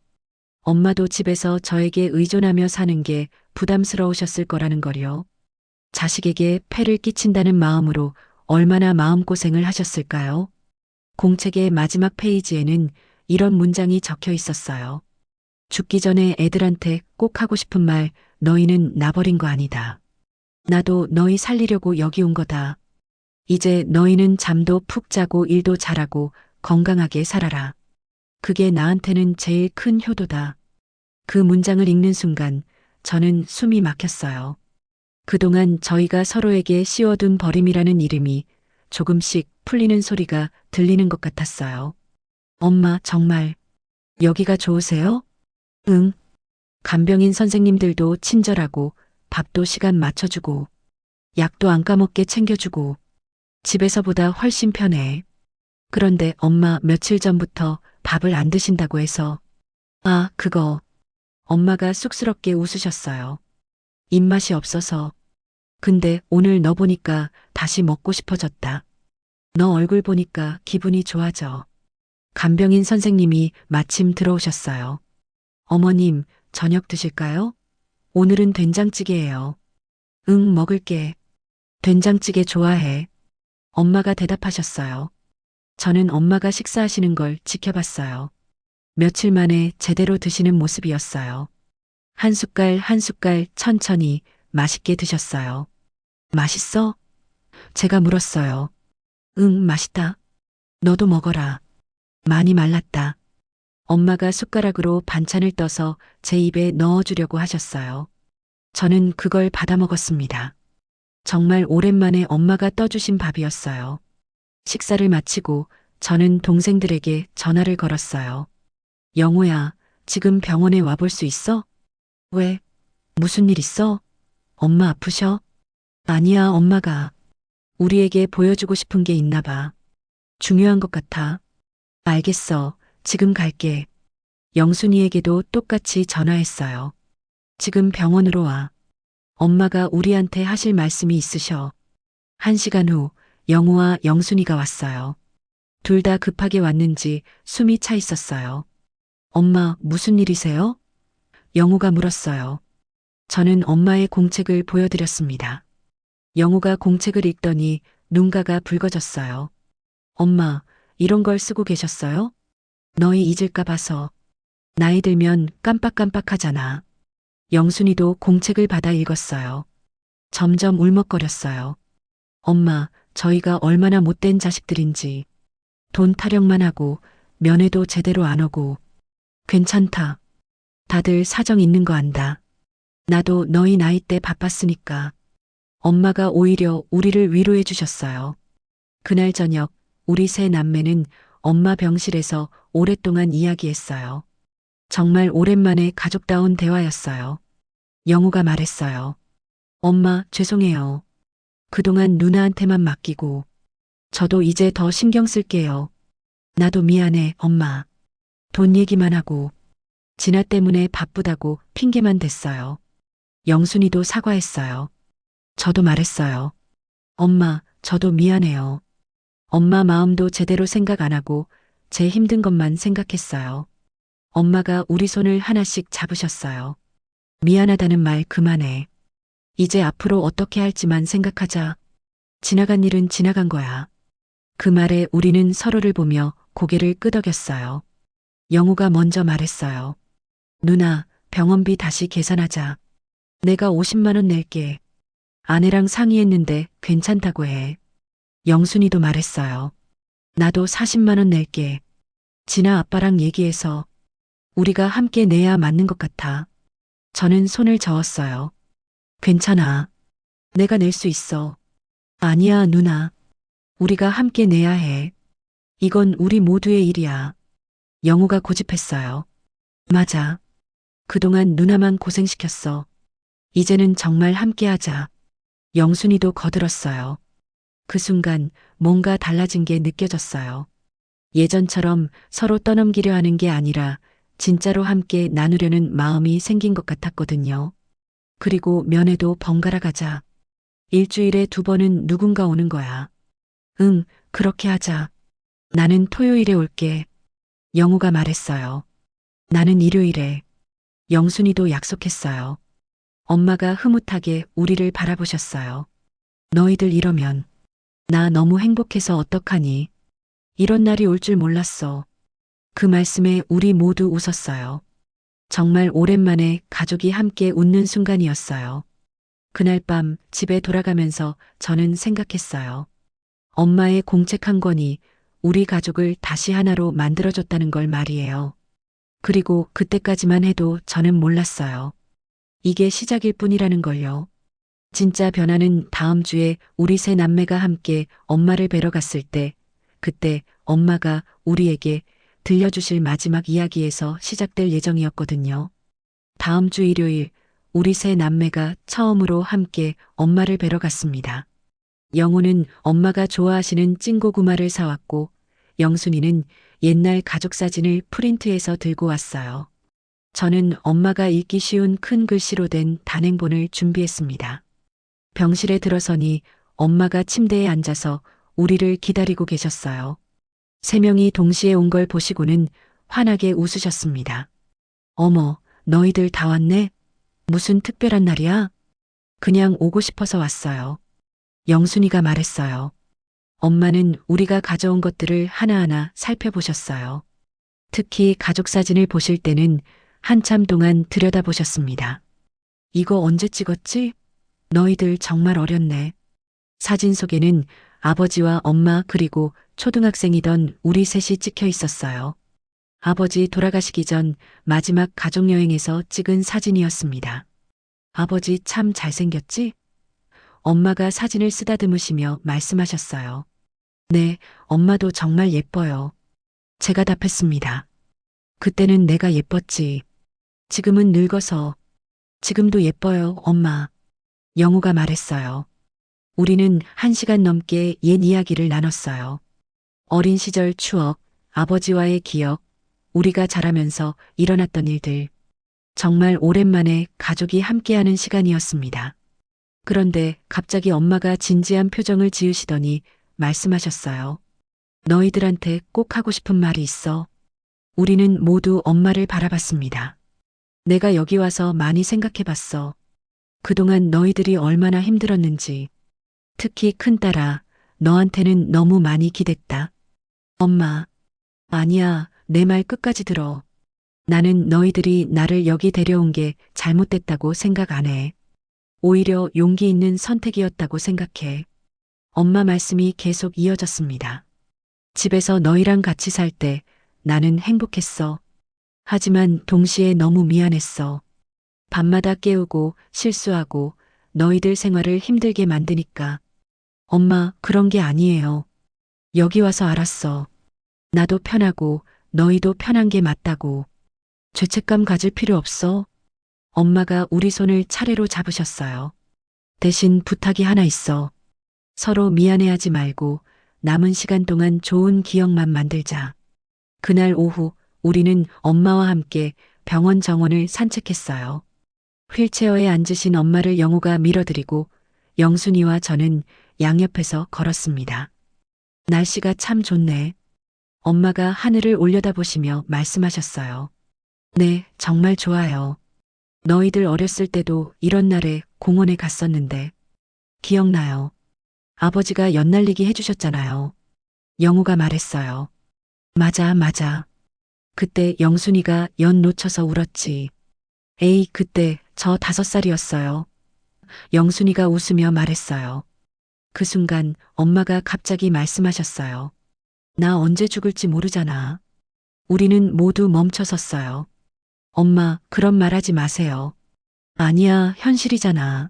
엄마도 집에서 저에게 의존하며 사는 게 부담스러우셨을 거라는 걸요. 자식에게 폐를 끼친다는 마음으로 얼마나 마음고생을 하셨을까요? 공책의 마지막 페이지에는 이런 문장이 적혀 있었어요. 죽기 전에 애들한테 꼭 하고 싶은 말, 너희는 나 버린 거 아니다. 나도 너희 살리려고 여기 온 거다. 이제 너희는 잠도 푹 자고 일도 잘하고 건강하게 살아라. 그게 나한테는 제일 큰 효도다. 그 문장을 읽는 순간 저는 숨이 막혔어요. 그동안 저희가 서로에게 씌워둔 버림이라는 이름이 조금씩 풀리는 소리가 들리는 것 같았어요. 엄마, 정말 여기가 좋으세요? 응. 간병인 선생님들도 친절하고 밥도 시간 맞춰주고 약도 안 까먹게 챙겨주고 집에서보다 훨씬 편해. 그런데 엄마 며칠 전부터 밥을 안 드신다고 해서 아, 그거. 엄마가 쑥스럽게 웃으셨어요. 입맛이 없어서. 근데 오늘 너 보니까 다시 먹고 싶어졌다. 너 얼굴 보니까 기분이 좋아져. 간병인 선생님이 마침 들어오셨어요. 어머님, 저녁 드실까요? 오늘은 된장찌개예요. 응, 먹을게. 된장찌개 좋아해. 엄마가 대답하셨어요. 저는 엄마가 식사하시는 걸 지켜봤어요. 며칠 만에 제대로 드시는 모습이었어요. 한 숟갈 한 숟갈 천천히 맛있게 드셨어요. 맛있어? 제가 물었어요. 응, 맛있다. 너도 먹어라. 많이 말랐다. 엄마가 숟가락으로 반찬을 떠서 제 입에 넣어주려고 하셨어요. 저는 그걸 받아 먹었습니다. 정말 오랜만에 엄마가 떠주신 밥이었어요. 식사를 마치고 저는 동생들에게 전화를 걸었어요. 영호야, 지금 병원에 와볼 수 있어? 왜? 무슨 일 있어? 엄마 아프셔? 아니야, 엄마가 우리에게 보여주고 싶은 게 있나 봐. 중요한 것 같아. 알겠어. 지금 갈게. 영순이에게도 똑같이 전화했어요. 지금 병원으로 와. 엄마가 우리한테 하실 말씀이 있으셔. 1시간 후 영우와 영순이가 왔어요. 둘 다 급하게 왔는지 숨이 차 있었어요. 엄마, 무슨 일이세요? 영우가 물었어요. 저는 엄마의 공책을 보여드렸습니다. 영우가 공책을 읽더니 눈가가 붉어졌어요. 엄마, 이런 걸 쓰고 계셨어요? 너희 잊을까 봐서. 나이 들면 깜빡깜빡하잖아. 영순이도 공책을 받아 읽었어요. 점점 울먹거렸어요. 엄마, 저희가 얼마나 못된 자식들인지. 돈 타령만 하고 면회도 제대로 안 오고. 괜찮다. 다들 사정 있는 거 안다. 나도 너희 나이 때 바빴으니까. 엄마가 오히려 우리를 위로해 주셨어요. 그날 저녁 우리 세 남매는 엄마 병실에서 오랫동안 이야기했어요. 정말 오랜만에 가족다운 대화였어요. 영우가 말했어요. 엄마, 죄송해요. 그동안 누나한테만 맡기고. 저도 이제 더 신경 쓸게요. 나도 미안해, 엄마. 돈 얘기만 하고. 진아 때문에 바쁘다고 핑계만 댔어요. 영순이도 사과했어요. 저도 말했어요. 엄마, 저도 미안해요. 엄마 마음도 제대로 생각 안 하고 제 힘든 것만 생각했어요. 엄마가 우리 손을 하나씩 잡으셨어요. 미안하다는 말 그만해. 이제 앞으로 어떻게 할지만 생각하자. 지나간 일은 지나간 거야. 그 말에 우리는 서로를 보며 고개를 끄덕였어요. 영우가 먼저 말했어요. 누나, 병원비 다시 계산하자. 내가 50만 원 낼게. 아내랑 상의했는데 괜찮다고 해. 영순이도 말했어요. 나도 40만 원 낼게. 진아 아빠랑 얘기해서 우리가 함께 내야 맞는 것 같아. 저는 손을 저었어요. 괜찮아. 내가 낼 수 있어. 아니야, 누나. 우리가 함께 내야 해. 이건 우리 모두의 일이야. 영우가 고집했어요. 맞아. 그동안 누나만 고생시켰어. 이제는 정말 함께 하자. 영순이도 거들었어요. 그 순간 뭔가 달라진 게 느껴졌어요. 예전처럼 서로 떠넘기려 하는 게 아니라 진짜로 함께 나누려는 마음이 생긴 것 같았거든요. 그리고 면회도 번갈아 가자. 일주일에 2번은 누군가 오는 거야. 응, 그렇게 하자. 나는 토요일에 올게. 영우가 말했어요. 나는 일요일에. 영순이도 약속했어요. 엄마가 흐뭇하게 우리를 바라보셨어요. 너희들 이러면 나 너무 행복해서 어떡하니? 이런 날이 올 줄 몰랐어. 그 말씀에 우리 모두 웃었어요. 정말 오랜만에 가족이 함께 웃는 순간이었어요. 그날 밤 집에 돌아가면서 저는 생각했어요. 엄마의 공책 한 권이 우리 가족을 다시 하나로 만들어줬다는 걸 말이에요. 그리고 그때까지만 해도 저는 몰랐어요. 이게 시작일 뿐이라는 걸요. 진짜 변화는 다음 주에 우리 세 남매가 함께 엄마를 뵈러 갔을 때, 그때 엄마가 우리에게 들려주실 마지막 이야기에서 시작될 예정이었거든요. 다음 주 일요일, 우리 세 남매가 처음으로 함께 엄마를 뵈러 갔습니다. 영우는 엄마가 좋아하시는 찐고구마를 사왔고, 영순이는 옛날 가족 사진을 프린트해서 들고 왔어요. 저는 엄마가 읽기 쉬운 큰 글씨로 된 단행본을 준비했습니다. 병실에 들어서니 엄마가 침대에 앉아서 우리를 기다리고 계셨어요. 3명이 동시에 온 걸 보시고는 환하게 웃으셨습니다. 어머, 너희들 다 왔네? 무슨 특별한 날이야? 그냥 오고 싶어서 왔어요. 영순이가 말했어요. 엄마는 우리가 가져온 것들을 하나하나 살펴보셨어요. 특히 가족 사진을 보실 때는 한참 동안 들여다보셨습니다. 이거 언제 찍었지? 너희들 정말 어렸네. 사진 속에는 아버지와 엄마 그리고 초등학생이던 우리 셋이 찍혀 있었어요. 아버지 돌아가시기 전 마지막 가족여행에서 찍은 사진이었습니다. 아버지 참 잘생겼지? 엄마가 사진을 쓰다듬으시며 말씀하셨어요. 네, 엄마도 정말 예뻐요. 제가 답했습니다. 그때는 내가 예뻤지. 지금은 늙어서. 지금도 예뻐요, 엄마. 영우가 말했어요. 우리는 1시간 넘게 옛 이야기를 나눴어요. 어린 시절 추억, 아버지와의 기억, 우리가 자라면서 일어났던 일들. 정말 오랜만에 가족이 함께하는 시간이었습니다. 그런데 갑자기 엄마가 진지한 표정을 지으시더니 말씀하셨어요. 너희들한테 꼭 하고 싶은 말이 있어. 우리는 모두 엄마를 바라봤습니다. 내가 여기 와서 많이 생각해 봤어. 그동안 너희들이 얼마나 힘들었는지. 특히 큰딸아, 너한테는 너무 많이 기댔다. 엄마, 아니야, 내 말 끝까지 들어. 나는 너희들이 나를 여기 데려온 게 잘못됐다고 생각 안 해. 오히려 용기 있는 선택이었다고 생각해. 엄마 말씀이 계속 이어졌습니다. 집에서 너희랑 같이 살 때 나는 행복했어. 하지만 동시에 너무 미안했어. 밤마다 깨우고 실수하고 너희들 생활을 힘들게 만드니까. 엄마, 그런 게 아니에요. 여기 와서 알았어. 나도 편하고 너희도 편한 게 맞다고. 죄책감 가질 필요 없어. 엄마가 우리 손을 차례로 잡으셨어요. 대신 부탁이 하나 있어. 서로 미안해하지 말고 남은 시간 동안 좋은 기억만 만들자. 그날 오후 우리는 엄마와 함께 병원 정원을 산책했어요. 휠체어에 앉으신 엄마를 영호가 밀어드리고 영순이와 저는 양옆에서 걸었습니다. 날씨가 참 좋네. 엄마가 하늘을 올려다보시며 말씀하셨어요. 네, 정말 좋아요. 너희들 어렸을 때도 이런 날에 공원에 갔었는데 기억나요? 아버지가 연날리기 해주셨잖아요. 영호가 말했어요. 맞아, 맞아. 그때 영순이가 연 놓쳐서 울었지. 에이, 그때 저 5살이었어요. 영순이가 웃으며 말했어요. 그 순간 엄마가 갑자기 말씀하셨어요. 나 언제 죽을지 모르잖아. 우리는 모두 멈춰섰어요. 엄마, 그런 말 하지 마세요. 아니야, 현실이잖아.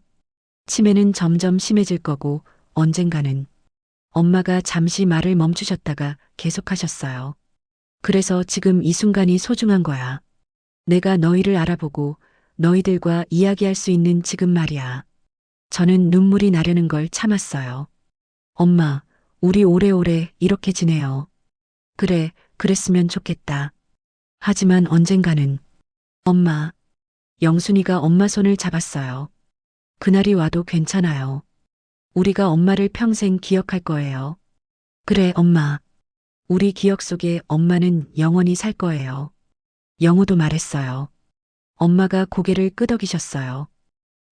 치매는 점점 심해질 거고 언젠가는. 엄마가 잠시 말을 멈추셨다가 계속하셨어요. 그래서 지금 이 순간이 소중한 거야. 내가 너희를 알아보고 너희들과 이야기할 수 있는 지금 말이야. 저는 눈물이 나려는 걸 참았어요. 엄마, 우리 오래오래 이렇게 지내요. 그래, 그랬으면 좋겠다. 하지만 언젠가는. 엄마, 영순이가 엄마 손을 잡았어요. 그날이 와도 괜찮아요. 우리가 엄마를 평생 기억할 거예요. 그래, 엄마. 우리 기억 속에 엄마는 영원히 살 거예요. 영호도 말했어요. 엄마가 고개를 끄덕이셨어요.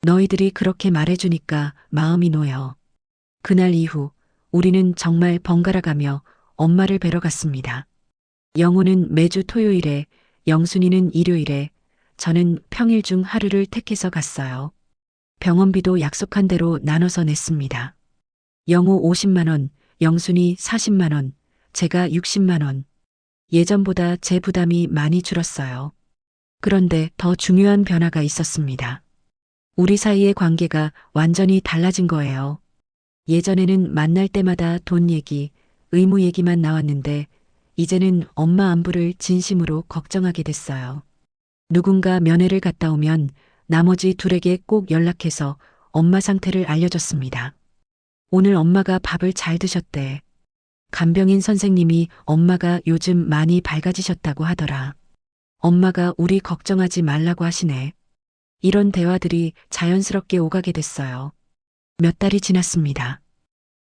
너희들이 그렇게 말해주니까 마음이 놓여. 그날 이후 우리는 정말 번갈아 가며 엄마를 뵈러 갔습니다. 영호는 매주 토요일에, 영순이는 일요일에, 저는 평일 중 하루를 택해서 갔어요. 병원비도 약속한 대로 나눠서 냈습니다. 영호 50만 원, 영순이 40만 원, 제가 60만 원. 예전보다 제 부담이 많이 줄었어요. 그런데 더 중요한 변화가 있었습니다. 우리 사이의 관계가 완전히 달라진 거예요. 예전에는 만날 때마다 돈 얘기, 의무 얘기만 나왔는데 이제는 엄마 안부를 진심으로 걱정하게 됐어요. 누군가 면회를 갔다 오면 나머지 둘에게 꼭 연락해서 엄마 상태를 알려줬습니다. 오늘 엄마가 밥을 잘 드셨대. 간병인 선생님이 엄마가 요즘 많이 밝아지셨다고 하더라. 엄마가 우리 걱정하지 말라고 하시네. 이런 대화들이 자연스럽게 오가게 됐어요. 몇 달이 지났습니다.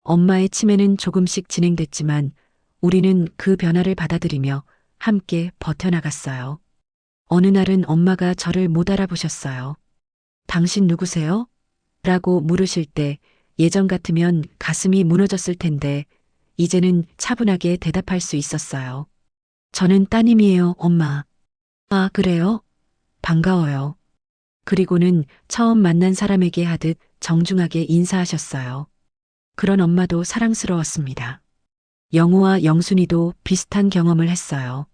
엄마의 치매는 조금씩 진행됐지만 우리는 그 변화를 받아들이며 함께 버텨나갔어요. 어느 날은 엄마가 저를 못 알아보셨어요. 당신 누구세요? 라고 물으실 때 예전 같으면 가슴이 무너졌을 텐데 이제는 차분하게 대답할 수 있었어요. 저는 따님이에요, 엄마. 아, 그래요? 반가워요. 그리고는 처음 만난 사람에게 하듯 정중하게 인사하셨어요. 그런 엄마도 사랑스러웠습니다. 영호와 영순이도 비슷한 경험을 했어요.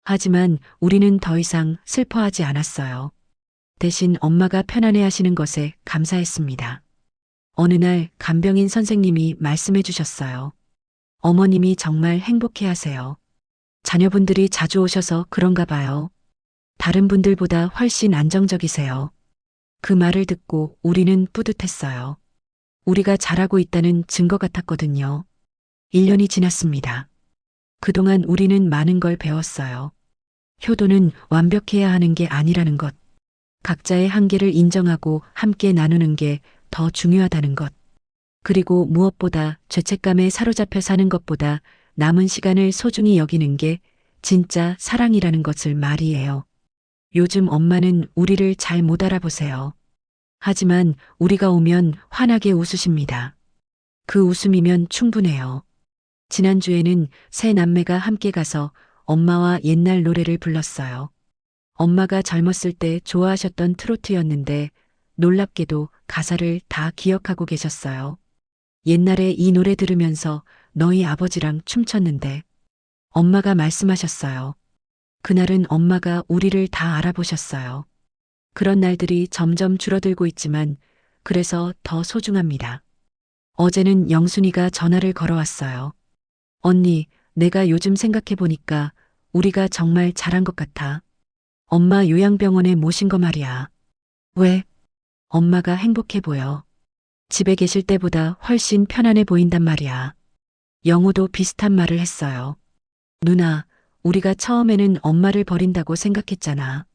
하지만 우리는 더 이상 슬퍼하지 않았어요. 대신 엄마가 편안해 하시는 것에 감사했습니다. 어느 날 간병인 선생님이 말씀해 주셨어요. 어머님이 정말 행복해 하세요. 자녀분들이 자주 오셔서 그런가 봐요. 다른 분들보다 훨씬 안정적이세요. 그 말을 듣고 우리는 뿌듯했어요. 우리가 잘하고 있다는 증거 같았거든요. 1년이 지났습니다. 그동안 우리는 많은 걸 배웠어요. 효도는 완벽해야 하는 게 아니라는 것. 각자의 한계를 인정하고 함께 나누는 게 더 중요하다는 것. 그리고 무엇보다 죄책감에 사로잡혀 사는 것보다 남은 시간을 소중히 여기는 게 진짜 사랑이라는 것을 말이에요. 요즘 엄마는 우리를 잘 못 알아보세요. 하지만 우리가 오면 환하게 웃으십니다. 그 웃음이면 충분해요. 지난주에는 세 남매가 함께 가서 엄마와 옛날 노래를 불렀어요. 엄마가 젊었을 때 좋아하셨던 트로트였는데 놀랍게도 가사를 다 기억하고 계셨어요. 옛날에 이 노래 들으면서 너희 아버지랑 춤췄는데 엄마가 말씀하셨어요. 그날은 엄마가 우리를 다 알아보셨어요. 그런 날들이 점점 줄어들고 있지만 그래서 더 소중합니다. 어제는 영순이가 전화를 걸어왔어요. 언니, 내가 요즘 생각해보니까 우리가 정말 잘한 것 같아. 엄마 요양병원에 모신 거 말이야. 왜? 엄마가 행복해 보여. 집에 계실 때보다 훨씬 편안해 보인단 말이야. 영호도 비슷한 말을 했어요. 누나, 우리가 처음에는 엄마를 버린다고 생각했잖아.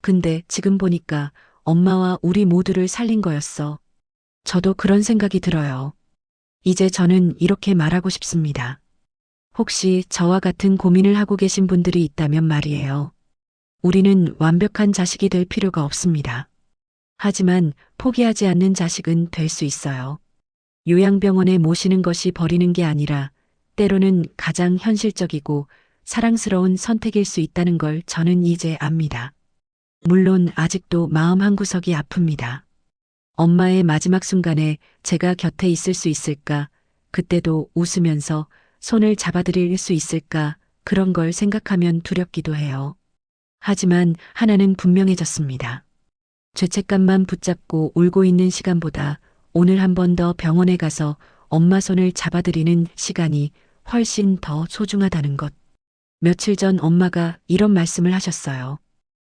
근데 지금 보니까 엄마와 우리 모두를 살린 거였어. 저도 그런 생각이 들어요. 이제 저는 이렇게 말하고 싶습니다. 혹시 저와 같은 고민을 하고 계신 분들이 있다면 말이에요. 우리는 완벽한 자식이 될 필요가 없습니다. 하지만 포기하지 않는 자식은 될 수 있어요. 요양병원에 모시는 것이 버리는 게 아니라 때로는 가장 현실적이고 사랑스러운 선택일 수 있다는 걸 저는 이제 압니다. 물론 아직도 마음 한구석이 아픕니다. 엄마의 마지막 순간에 제가 곁에 있을 수 있을까? 그때도 웃으면서 손을 잡아드릴 수 있을까? 그런 걸 생각하면 두렵기도 해요. 하지만 하나는 분명해졌습니다. 죄책감만 붙잡고 울고 있는 시간보다 오늘 한 번 더 병원에 가서 엄마 손을 잡아드리는 시간이 훨씬 더 소중하다는 것. 며칠 전 엄마가 이런 말씀을 하셨어요.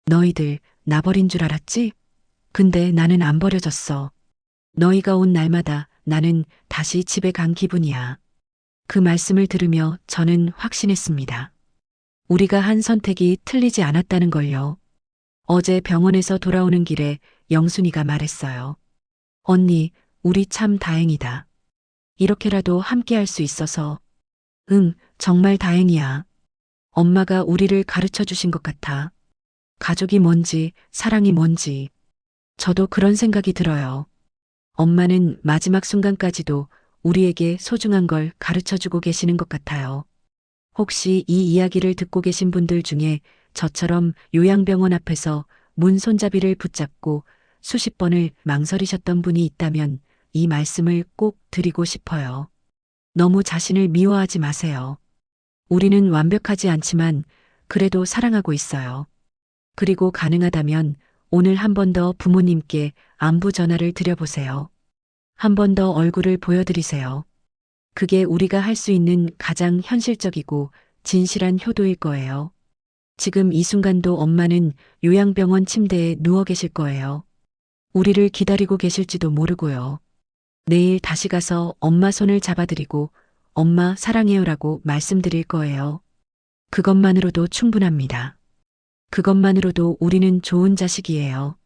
너희들 나 버린 줄 알았지? 근데 나는 안 버려졌어. 너희가 온 날마다 나는 다시 집에 간 기분이야. 그 말씀을 들으며 저는 확신했습니다. 우리가 한 선택이 틀리지 않았다는 걸요. 어제 병원에서 돌아오는 길에 영순이가 말했어요. 언니, 우리 참 다행이다. 이렇게라도 함께 할 수 있어서. 응, 정말 다행이야. 엄마가 우리를 가르쳐 주신 것 같아. 가족이 뭔지, 사랑이 뭔지. 저도 그런 생각이 들어요. 엄마는 마지막 순간까지도 우리에게 소중한 걸 가르쳐 주고 계시는 것 같아요. 혹시 이 이야기를 듣고 계신 분들 중에 저처럼 요양병원 앞에서 문 손잡이를 붙잡고 수십 번을 망설이셨던 분이 있다면 이 말씀을 꼭 드리고 싶어요. 너무 자신을 미워하지 마세요. 우리는 완벽하지 않지만 그래도 사랑하고 있어요. 그리고 가능하다면 오늘 한 번 더 부모님께 안부 전화를 드려보세요. 한 번 더 얼굴을 보여드리세요. 그게 우리가 할 수 있는 가장 현실적이고 진실한 효도일 거예요. 지금 이 순간도 엄마는 요양병원 침대에 누워 계실 거예요. 우리를 기다리고 계실지도 모르고요. 내일 다시 가서 엄마 손을 잡아드리고 엄마 사랑해요라고 말씀드릴 거예요. 그것만으로도 충분합니다. 그것만으로도 우리는 좋은 자식이에요.